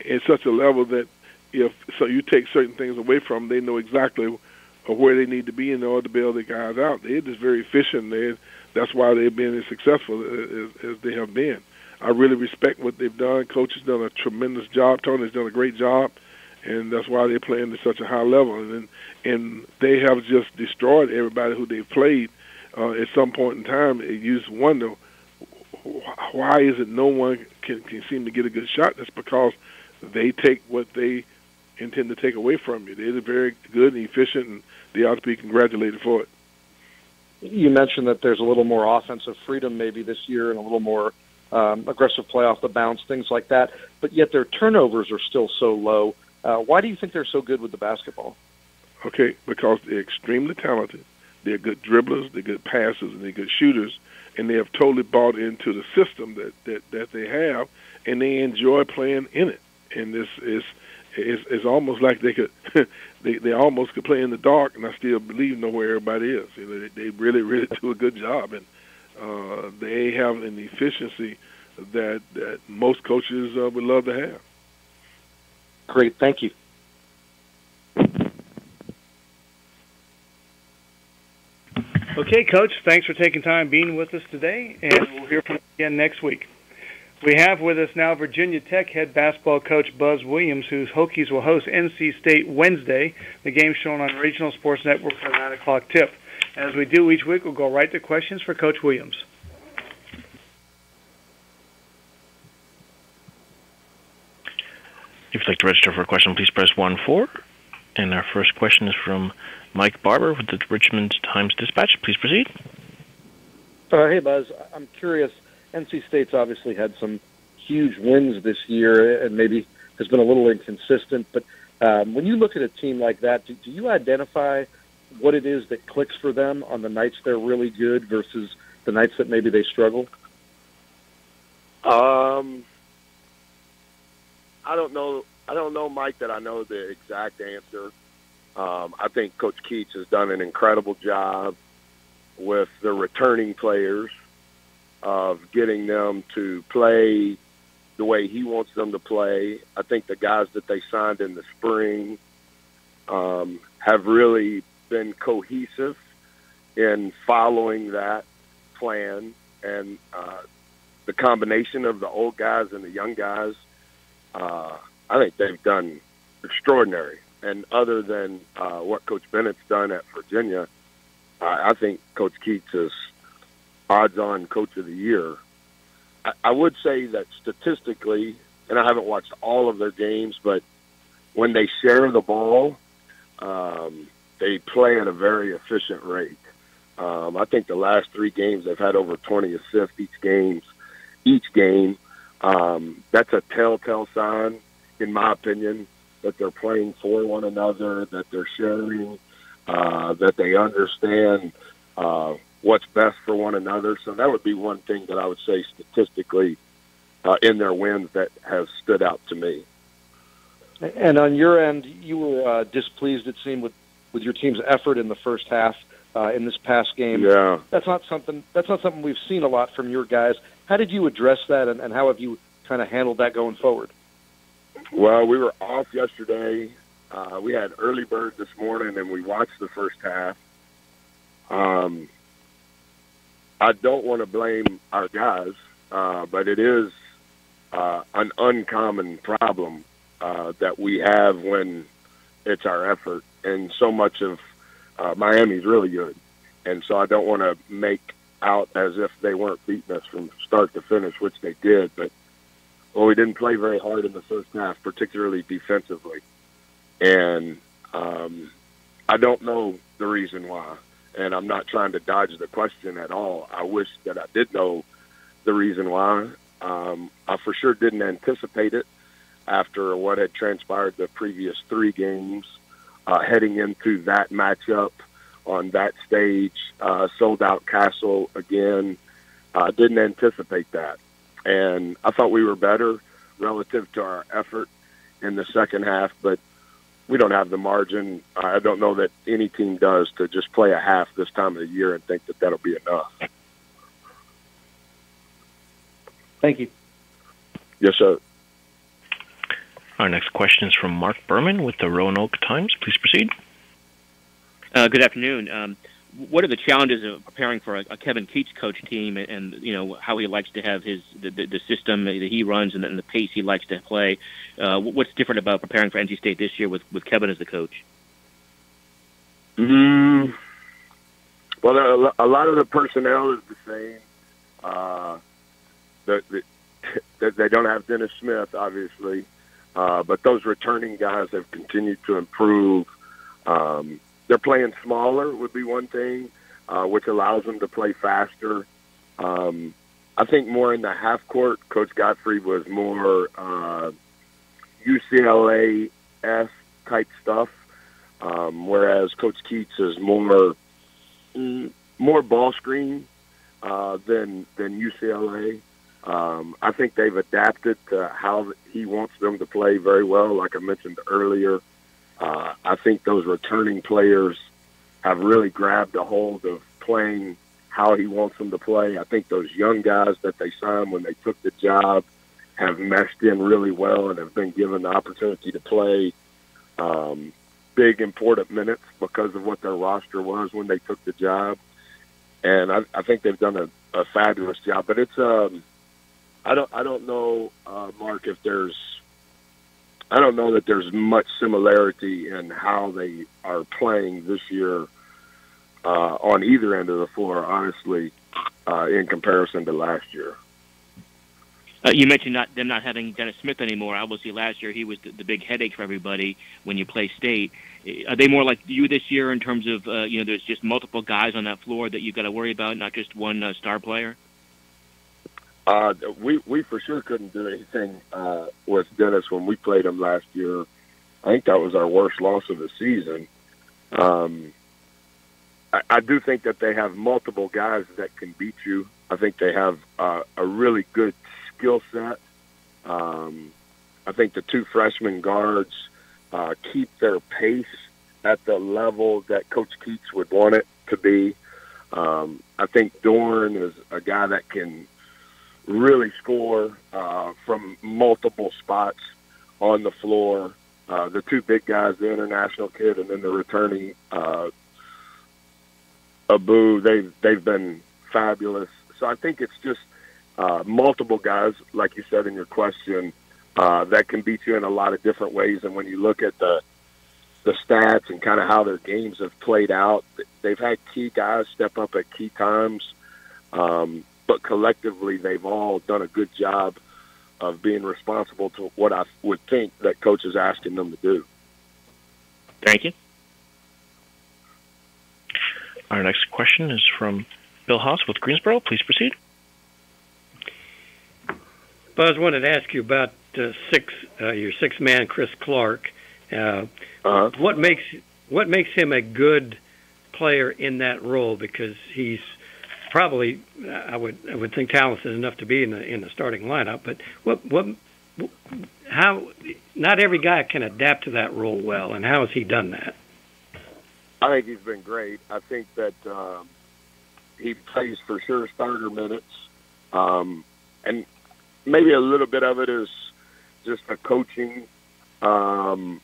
at such a level that if so you take certain things away from them, they know exactly where they need to be in order to bail their guys out. They're just very efficient. That's why they've been as successful as they have been. I really respect what they've done. Coach has done a tremendous job. Tony's done a great job, and that's why they're playing at such a high level. And they have just destroyed everybody who they've played. At some point in time, you just wonder, why is it no one can seem to get a good shot? That's because they take what they intend to take away from you. They're very good and efficient, and they ought to be congratulated for it. You mentioned that there's a little more offensive freedom maybe this year and a little more aggressive play off the bounce, things like that, but yet their turnovers are still so low. Why do you think they're so good with the basketball? Okay, because they're extremely talented. They're good dribblers, they're good passers, and they're good shooters, and they have totally bought into the system that they have, and they enjoy playing in it. And this is it's almost like they could they almost could play in the dark, and I still believe know where everybody is. You know, they really do a good job, and they have an efficiency that most coaches would love to have. Great, thank you. Okay, Coach, thanks for taking time being with us today, and we'll hear from you again next week. We have with us now Virginia Tech head basketball coach Buzz Williams, whose Hokies will host NC State Wednesday. The game shown on Regional Sports Network for the 9 o'clock tip. As we do each week, we'll go right to questions for Coach Williams. If you'd like to register for a question, please press 1-4. And our first question is from Mike Barber with the Richmond Times-Dispatch. Please proceed. Hey, Buzz. I'm curious. NC State's obviously had some huge wins this year and maybe has been a little inconsistent. But when you look at a team like that, do you identify what it is that clicks for them on the nights they're really good versus the nights that maybe they struggle? I don't know, Mike, that I know the exact answer. I think Coach Keats has done an incredible job with the returning players of getting them to play the way he wants them to play. I think the guys that they signed in the spring have really been cohesive in following that plan, and the combination of the old guys and the young guys, I think they've done extraordinary. And other than what Coach Bennett's done at Virginia, I think Coach Keats is odds-on Coach of the Year. I would say that statistically, and I haven't watched all of their games, but when they share the ball, they play at a very efficient rate. I think the last 3 games they've had over 20 assists each game. That's a telltale sign, in my opinion, that they're playing for one another, that they're sharing, that they understand what's best for one another. So that would be one thing that I would say statistically in their wins that has stood out to me. And on your end, you were displeased, it seemed, with your team's effort in the first half in this past game. Yeah, that's not something we've seen a lot from your guys. How did you address that, and how have you kind of handled that going forward? Well, we were off yesterday. We had early bird this morning, and we watched the first half. I don't want to blame our guys, but it is an uncommon problem that we have when it's our effort. And so much of Miami's really good. And so I don't want to make out as if they weren't beating us from start to finish, which they did. But we didn't play very hard in the first half, particularly defensively. And I don't know the reason why. And I'm not trying to dodge the question at all. I wish that I did know the reason why. I for sure didn't anticipate it after what had transpired the previous 3 games, heading into that matchup on that stage, sold-out Castle again. Didn't anticipate that. And I thought we were better relative to our effort in the second half, but we don't have the margin. I don't know that any team does to just play a half this time of the year and think that that'll be enough. Thank you. Yes, sir. Our next question is from Mark Berman with the Roanoke Times. Please proceed. Good afternoon. What are the challenges of preparing for a Kevin Keats coach team, and how he likes to have the system that he runs and the pace he likes to play? What's different about preparing for NC State this year with Kevin as the coach? Well, a lot of the personnel is the same. They don't have Dennis Smith, obviously, but those returning guys have continued to improve. They're playing smaller would be one thing, which allows them to play faster. I think more in the half court, Coach Godfrey was more UCLA-esque type stuff, whereas Coach Keats is more ball screen than UCLA. I think they've adapted to how he wants them to play very well, like I mentioned earlier. I think those returning players have really grabbed a hold of playing how he wants them to play. I think those young guys that they signed when they took the job have meshed in really well and have been given the opportunity to play big, important minutes because of what their roster was when they took the job. And I think they've done a fabulous job. But it's I don't know, Mark, if I don't know that there's much similarity in how they are playing this year on either end of the floor, honestly, in comparison to last year. You mentioned them not having Dennis Smith anymore. Obviously, last year he was the big headache for everybody when you play State. Are they more like you this year in terms of, there's just multiple guys on that floor that you've got to worry about, not just one star player? We for sure couldn't do anything with Dennis when we played him last year. I think that was our worst loss of the season. I do think that they have multiple guys that can beat you. I think they have a really good skill set. I think the two freshman guards keep their pace at the level that Coach Keats would want it to be. I think Dorn is a guy that can really score from multiple spots on the floor. The two big guys, the international kid and then the returning Abu, they've been fabulous. So I think it's just multiple guys, like you said in your question, that can beat you in a lot of different ways. And when you look at the stats and kind of how their games have played out, they've had key guys step up at key times. But collectively, they've all done a good job of being responsible to what I would think that Coach is asking them to do. Thank you. Our next question is from Bill Haas with Greensboro. Please proceed. Buzz, wanted to ask you about your six-man Chris Clark. What makes him a good player in that role? Because he's probably, I would think, talented enough to be in the starting lineup. But how? Not every guy can adapt to that role well, and how has he done that? I think he's been great. I think that he plays for sure starter minutes, and maybe a little bit of it is just a coaching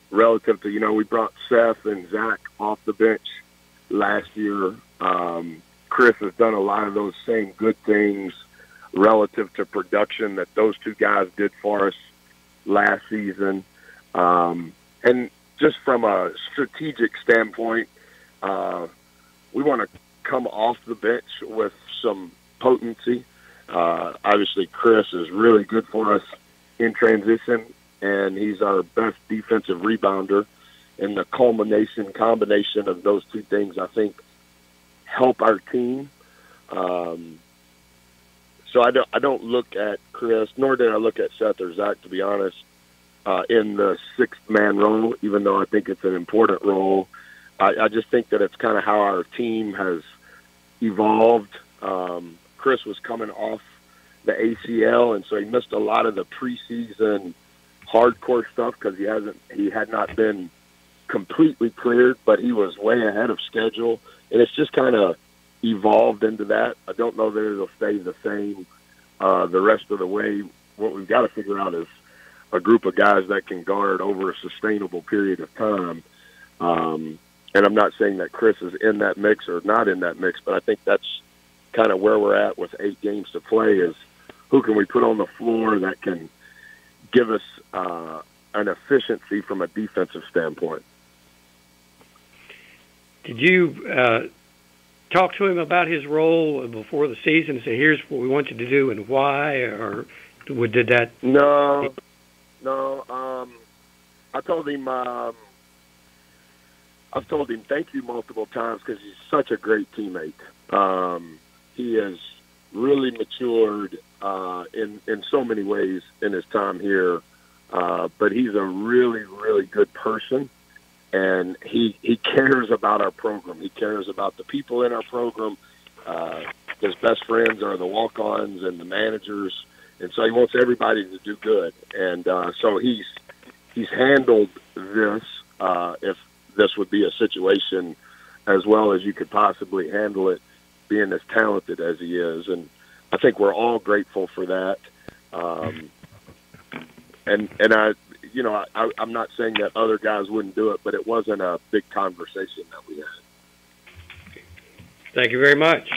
relative to, we brought Seth and Zach off the bench last year. Chris has done a lot of those same good things relative to production that those two guys did for us last season. And just from a strategic standpoint, we want to come off the bench with some potency. Obviously, Chris is really good for us in transition, and he's our best defensive rebounder. And the combination of those two things, I think, help our team. So I don't look at Chris, nor did I look at Seth or Zach, to be honest, in the sixth-man role, even though I think it's an important role. I just think that it's kind of how our team has evolved. Chris was coming off the ACL, and so he missed a lot of the preseason hardcore stuff because he had not been completely cleared, but he was way ahead of schedule, and it's just kind of evolved into that. I don't know that it'll stay the same the rest of the way. What we've got to figure out is a group of guys that can guard over a sustainable period of time. And I'm not saying that Chris is in that mix or not in that mix, but I think that's kind of where we're at with 8 games to play, is who can we put on the floor that can give us an efficiency from a defensive standpoint. Did you talk to him about his role before the season and say, here's what we want you to do and why, or did that? No. I told him, I've told him thank you multiple times because he's such a great teammate. He has really matured in so many ways in his time here, but he's a really, really good person, and he cares about our program. He cares about the people in our program. His best friends are the walk-ons and the managers, and so he wants everybody to do good. And so he's handled this, if this would be a situation, as well as you could possibly handle it, being as talented as he is. And I think we're all grateful for that. And I'm not saying that other guys wouldn't do it, but it wasn't a big conversation that we had. Thank you very much.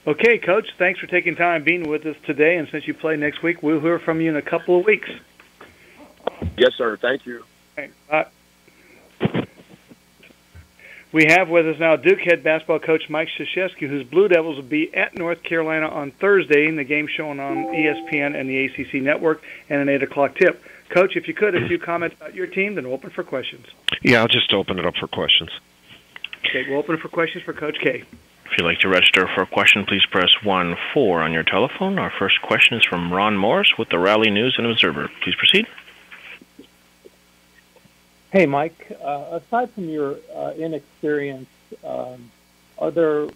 Okay, Coach, thanks for taking time being with us today. And since you play next week, we'll hear from you in a couple of weeks. Yes, sir. Thank you. Okay, we have with us now Duke head basketball coach Mike Krzyzewski, whose Blue Devils will be at North Carolina on Thursday in the game shown on ESPN and the ACC network and an 8 o'clock tip. Coach, if you could, a few comments about your team, then open for questions. Yeah, I'll just open it up for questions. Okay, we'll open it for questions for Coach K. If you'd like to register for a question, please press 1-4 on your telephone. Our first question is from Ron Morris with the Raleigh News and Observer. Please proceed. Hey, Mike. Aside from your inexperience, is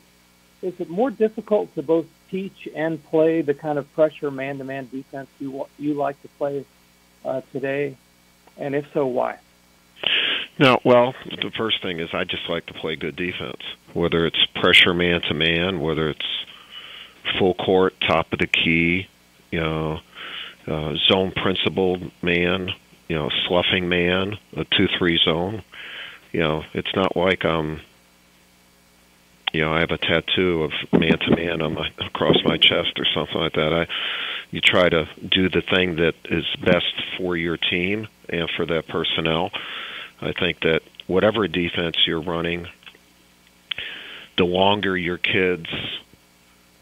it more difficult to both teach and play the kind of pressure man-to-man defense you like to play today? And if so, why? No, well, the first thing is I just like to play good defense, whether it's pressure man-to-man, whether it's full court, top of the key, zone principled man, sloughing man, a 2-3 zone. It's not like I have a tattoo of man-to-man across my chest or something like that. You try to do the thing that is best for your team and for that personnel. I think that whatever defense you're running, the longer your kids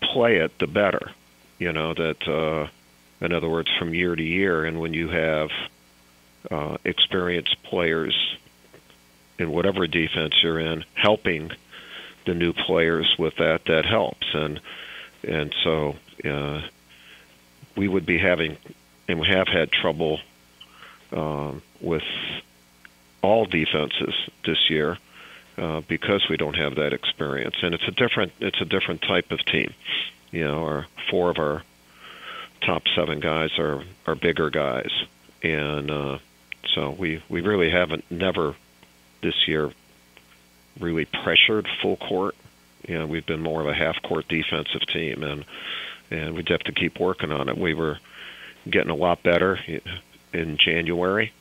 play it, the better. In other words, from year to year, and when you have experienced players in whatever defense you're in, helping the new players with that helps. And so we would be having, and we have had trouble with all defenses this year because we don't have that experience. And it's a different type of team. Our 4 of our top 7 guys are bigger guys, and so we really never this year really pressured full court. We've been more of a half court defensive team, and we'd have to keep working on it. We were getting a lot better in January,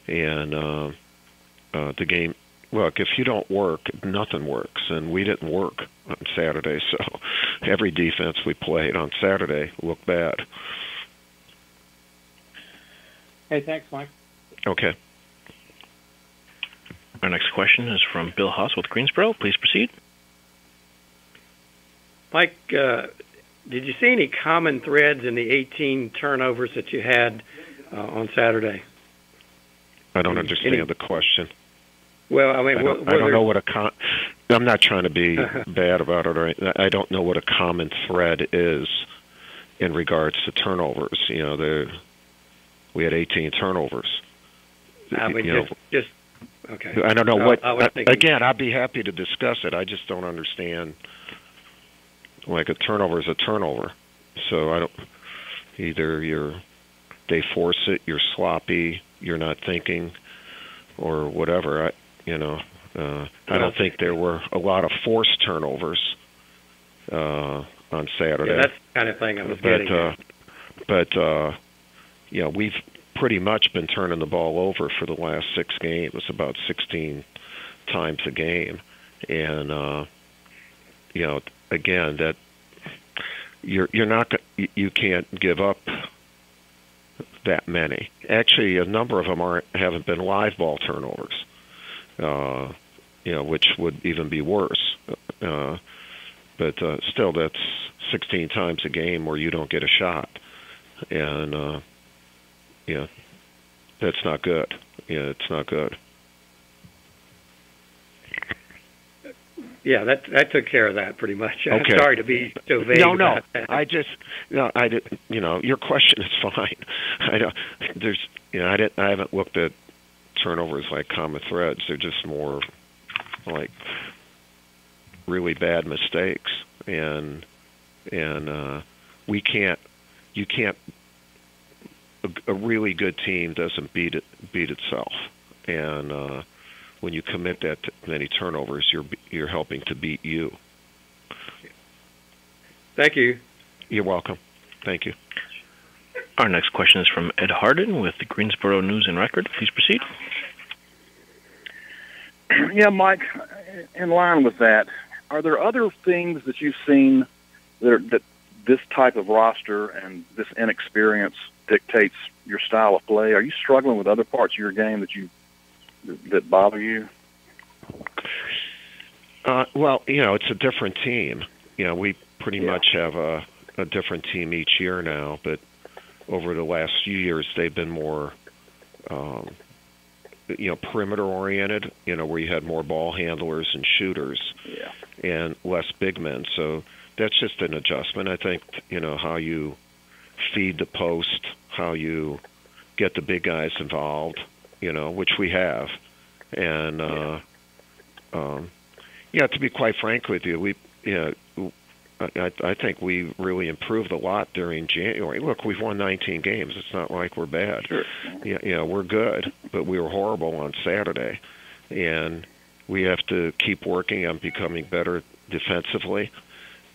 and the game. Look, if you don't work, nothing works, and we didn't work on Saturday, so every defense we played on Saturday looked bad. Hey, thanks, Mike. Okay. Our next question is from Bill Haas with Greensboro. Please proceed. Mike, did you see any common threads in the 18 turnovers that you had on Saturday? I don't understand the question. Well, I mean, I don't know what I'm not trying to be bad about it. Or I don't know what a common thread is in regards to turnovers. We had 18 turnovers. I mean, just okay. I don't know what. Again, I'd be happy to discuss it. I just don't understand. Like, a turnover is a turnover, so I don't. Either they force it, you're sloppy, you're not thinking, or whatever. I don't think there were a lot of forced turnovers on Saturday. Yeah, that's the kind of thing I was getting at. But we've pretty much been turning the ball over for the last 6 games, about 16 times a game, and again, that you're not you can't give up that many. Actually, a number of them haven't been live ball turnovers, which would even be worse. But still, that's 16 times a game where you don't get a shot, and that's not good. It's not good. Yeah, that took care of that pretty much. Okay. I'm sorry to be so vague. No, about that. I did. Your question is fine. I haven't looked at turnovers like common threads. They're just more like really bad mistakes, and you can't. A really good team doesn't beat itself, and when you commit that many turnovers, you're helping to beat you. Thank you. You're welcome. Thank you. Our next question is from Ed Harden with the Greensboro News and Record. Please proceed. Yeah, Mike, in line with that, are there other things that you've seen that this type of roster and this inexperience dictates your style of play? Are you struggling with other parts of your game that bother you? Well, it's a different team. We pretty much have a different team each year now, but over the last few years, they've been more, perimeter-oriented, where you had more ball handlers and shooters and less big men. So that's just an adjustment. I think, how you feed the post, how you get the big guys involved, which we have. And, to be quite frank with you, I think we really improved a lot during January. Look, we've won 19 games. It's not like we're bad. Sure. We're good, but we were horrible on Saturday. And we have to keep working on becoming better defensively.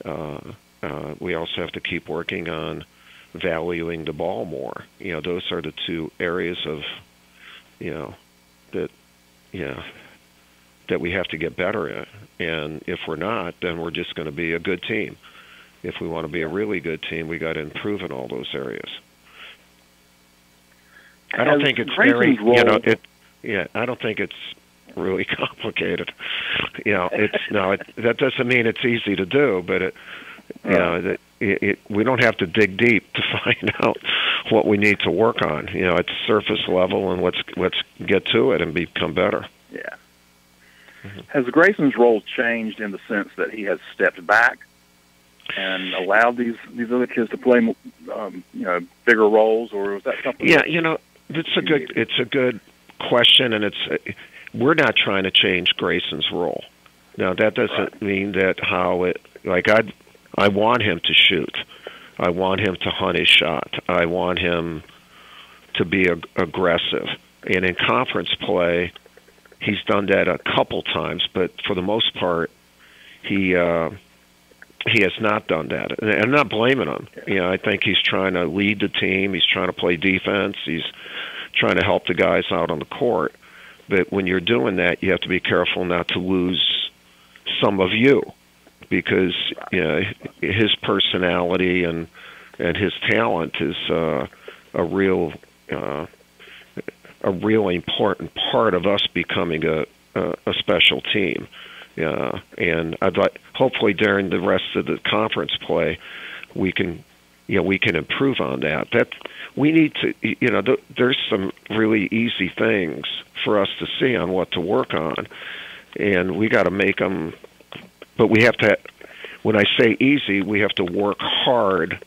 We also have to keep working on valuing the ball more. Those are the two areas of, that we have to get better at. And if we're not, then we're just going to be a good team. If we want to be a really good team, we got to improve in all those areas. I don't think it's very, I don't think it's really complicated. That doesn't mean it's easy to do, but we don't have to dig deep to find out what we need to work on. It's surface level, and let's get to it and become better. Yeah. Has Grayson's role changed in the sense that he has stepped back and allowed these other kids to play, bigger roles, or was that something? Yeah, it's a good question, and we're not trying to change Grayson's role. Now that doesn't mean that I want him to shoot. I want him to hunt his shot. I want him to be aggressive. And in conference play, he's done that a couple times, but for the most part, he has not done that. And I'm not blaming him. I think he's trying to lead the team. He's trying to play defense. He's trying to help the guys out on the court. But when you're doing that, you have to be careful not to lose some of you, because his personality and his talent is a real important part of us becoming a special team. And hopefully during the rest of the conference play, we can improve on that. That we need to, there's some really easy things for us to see on what to work on, and we got to make them. But we have to. When I say easy, we have to work hard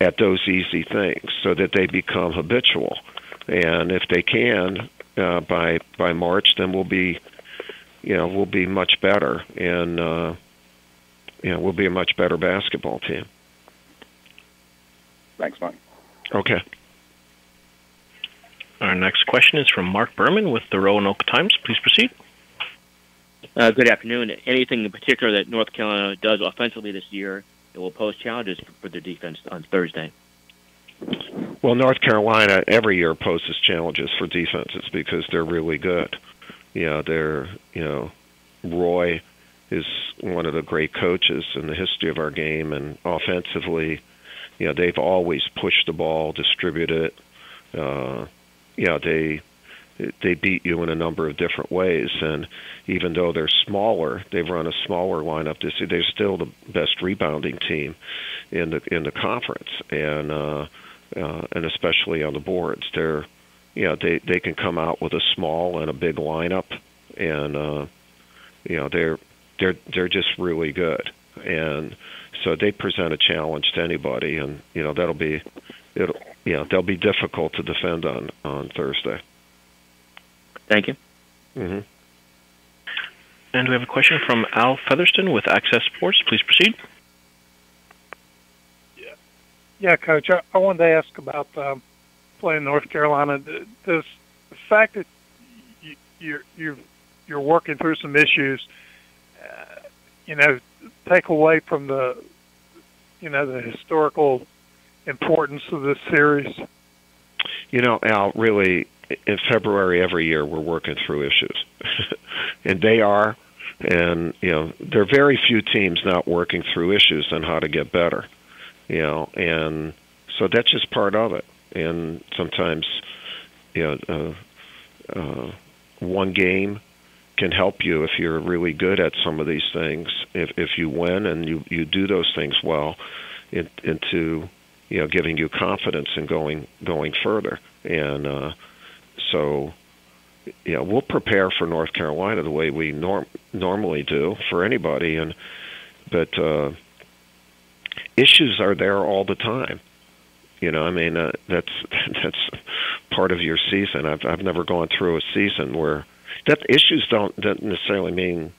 at those easy things so that they become habitual. And if they can, by March, then we'll be much better, and we'll be a much better basketball team. Thanks, Mike. Okay. Our next question is from Mark Berman with the Roanoke Times. Please proceed. Good afternoon. Anything in particular that North Carolina does offensively this year that will pose challenges for their defense on Thursday? Well, North Carolina every year poses challenges for defenses because they're really good. Roy is one of the great coaches in the history of our game, and offensively, they've always pushed the ball, distributed it. They beat you in a number of different ways, and even though they're smaller, they've run a smaller lineup this year. They're still the best rebounding team in the conference, and especially on the boards, they can come out with a small and a big lineup, and they're just really good, and so they present a challenge to anybody, and they'll be difficult to defend on Thursday. Thank you. Mm-hmm. And we have a question from Al Featherston with Access Sports. Please proceed. Yeah, Coach. I wanted to ask about playing North Carolina. Does the fact that you're working through some issues, take away from the historical importance of this series? Al, really, in February every year we're working through issues, and they are, and there are very few teams not working through issues on how to get better, and so that's just part of it. And sometimes, one game can help you if you're really good at some of these things. If you win and you do those things well, into giving you confidence in going further. And so we'll prepare for North Carolina the way we normally do for anybody. But issues are there all the time. That's part of your season. I've never gone through a season where that issues don't necessarily mean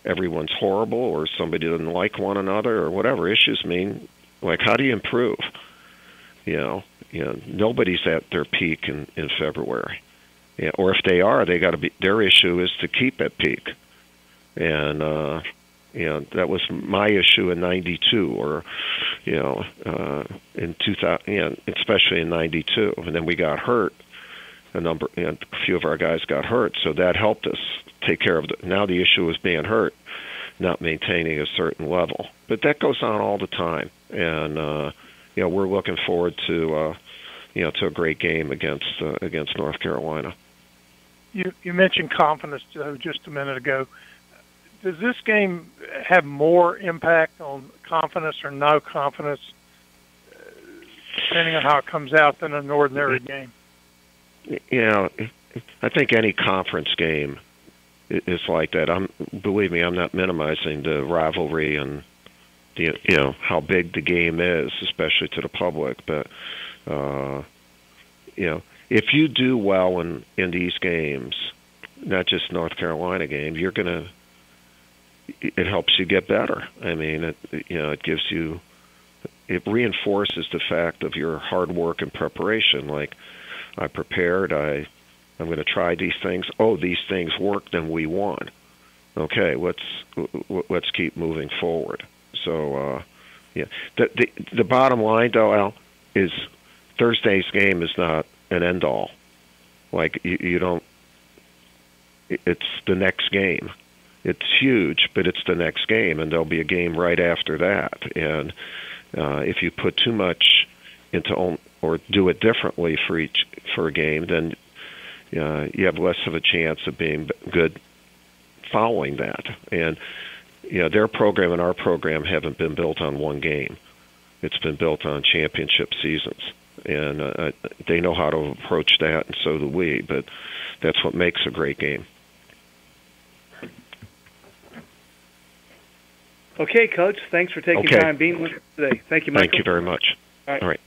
everyone's horrible or somebody doesn't like one another or whatever. Issues mean, like, how do you improve? Nobody's at their peak in February. Or if they are, they got to be. Their issue is to keep at peak. And that was my issue in '92, or in 2000, especially in '92. And then we got hurt. A few of our guys got hurt, so that helped us take care of it. Now the issue is being hurt, not maintaining a certain level. But that goes on all the time, and we're looking forward to a great game against North Carolina. You mentioned confidence just a minute ago. Does this game have more impact on confidence or no confidence, depending on how it comes out, than an ordinary game? I think any conference game is like that. Believe me, I'm not minimizing the rivalry and how big the game is, especially to the public. But if you do well in these games, not just North Carolina game, it helps you get better. I mean, it gives you, it reinforces the fact of your hard work and preparation. Like, I prepared, I'm going to try these things. Oh, these things worked and we won. Okay, let's keep moving forward. So, the bottom line, though, Al, is Thursday's game is not an end all. Like, you don't. It's the next game. It's huge, but it's the next game, and there'll be a game right after that. And if you put too much into or do it differently for a game, then you have less of a chance of being good following that. And their program and our program haven't been built on one game. It's been built on championship seasons, and they know how to approach that, and so do we. But that's what makes a great game. Okay, Coach. Thanks for taking time being with us today. Thank you, Michael. Thank you very much. All right. All right.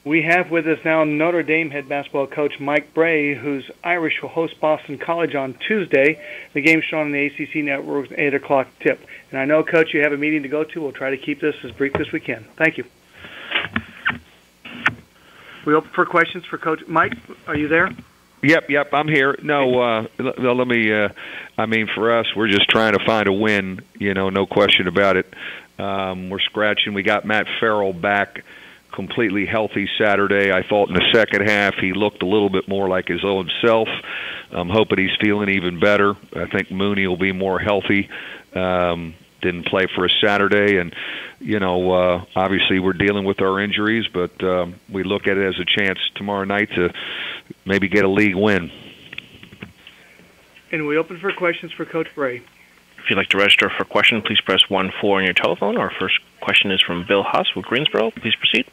We have with us now Notre Dame head basketball coach Mike Brey, whose Irish will host Boston College on Tuesday. The game's shown on the ACC network with 8 o'clock tip. And I know, Coach, you have a meeting to go to. We'll try to keep this as brief as we can. Thank you. We open for questions for Coach. Mike, are you there? Yep, I'm here. No, let me, I mean, for us, we're just trying to find a win, no question about it. We're scratching. We got Matt Farrell back, completely healthy Saturday. I thought in the second half he looked a little bit more like his own self. I'm hoping he's feeling even better. I think Mooney will be more healthy. Didn't play for a Saturday, and obviously we're dealing with our injuries, but we look at it as a chance tomorrow night to maybe get a league win. And we open for questions for Coach Brey. If you'd like to register for a question, please press 1-4 on your telephone. Our first question is from Bill Haas with Greensboro. Please proceed.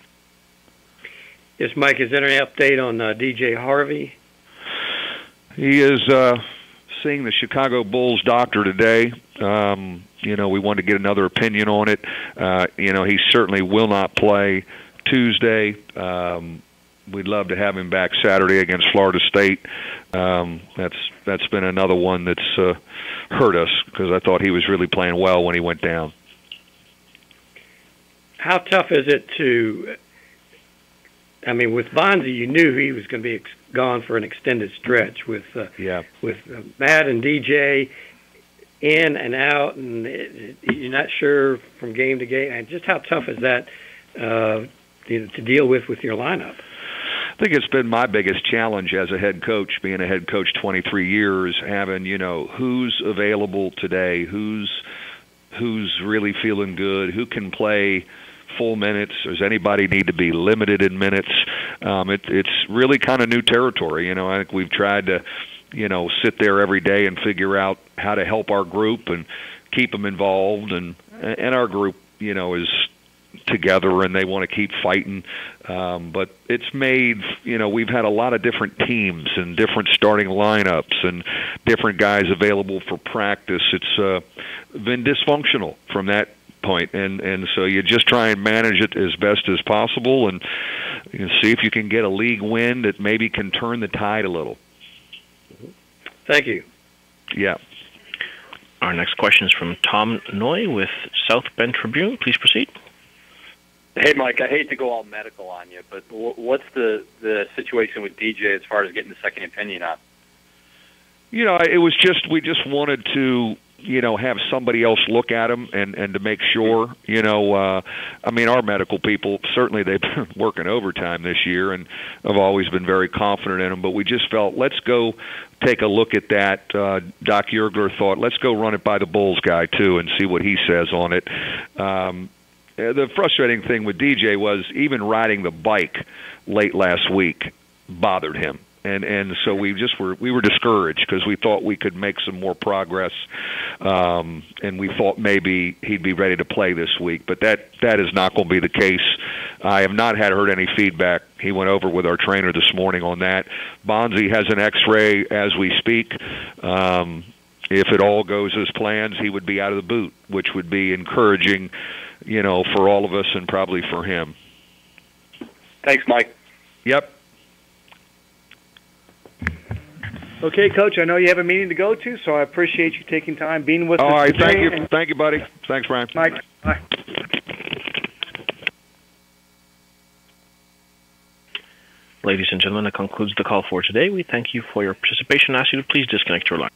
Yes, Mike, is there any update on DJ Harvey? He is seeing the Chicago Bulls doctor today. We wanted to get another opinion on it. He certainly will not play Tuesday. We'd love to have him back Saturday against Florida State. That's been another one that's hurt us because I thought he was really playing well when he went down. How tough is it to? I mean, with Bonzi, you knew he was going to be gone for an extended stretch. With Matt and DJ in and out, and you're not sure from game to game. And just how tough is that to deal with your lineup? I think it's been my biggest challenge as a head coach, being a head coach 23 years, having, who's available today, who's really feeling good, who can play full minutes, does anybody need to be limited in minutes? It's really kind of new territory. I think we've tried to, sit there every day and figure out how to help our group and keep them involved, and our group, is together and they want to keep fighting. But it's made, we've had a lot of different teams and different starting lineups and different guys available for practice. It's been dysfunctional from that point. And so you just try and manage it as best as possible and you can see if you can get a league win that maybe can turn the tide a little. Thank you. Yeah. Our next question is from Tom Noy with South Bend Tribune. Please proceed. Hey, Mike, I hate to go all medical on you, but what's the situation with DJ as far as getting the second opinion on? It was just, we just wanted to, have somebody else look at him and to make sure, our medical people, certainly they've been working overtime this year and have always been very confident in him, but we just felt, let's go take a look at that. Doc Yergler thought, let's go run it by the Bulls guy, too, and see what he says on it. The frustrating thing with DJ was even riding the bike late last week bothered him. And so we were discouraged because we thought we could make some more progress, and we thought maybe he'd be ready to play this week. But that is not going to be the case. I have not heard any feedback. He went over with our trainer this morning on that. Bonzi has an X-ray as we speak. If it all goes as planned, he would be out of the boot, which would be encouraging, for all of us and probably for him. Thanks, Mike. Yep. Okay, Coach, I know you have a meeting to go to, so I appreciate you taking time being with us. All right, today. thank you. Thank you, buddy. Thanks, Brian. Mike, bye. Ladies and gentlemen, that concludes the call for today. We thank you for your participation. I ask you to please disconnect your line.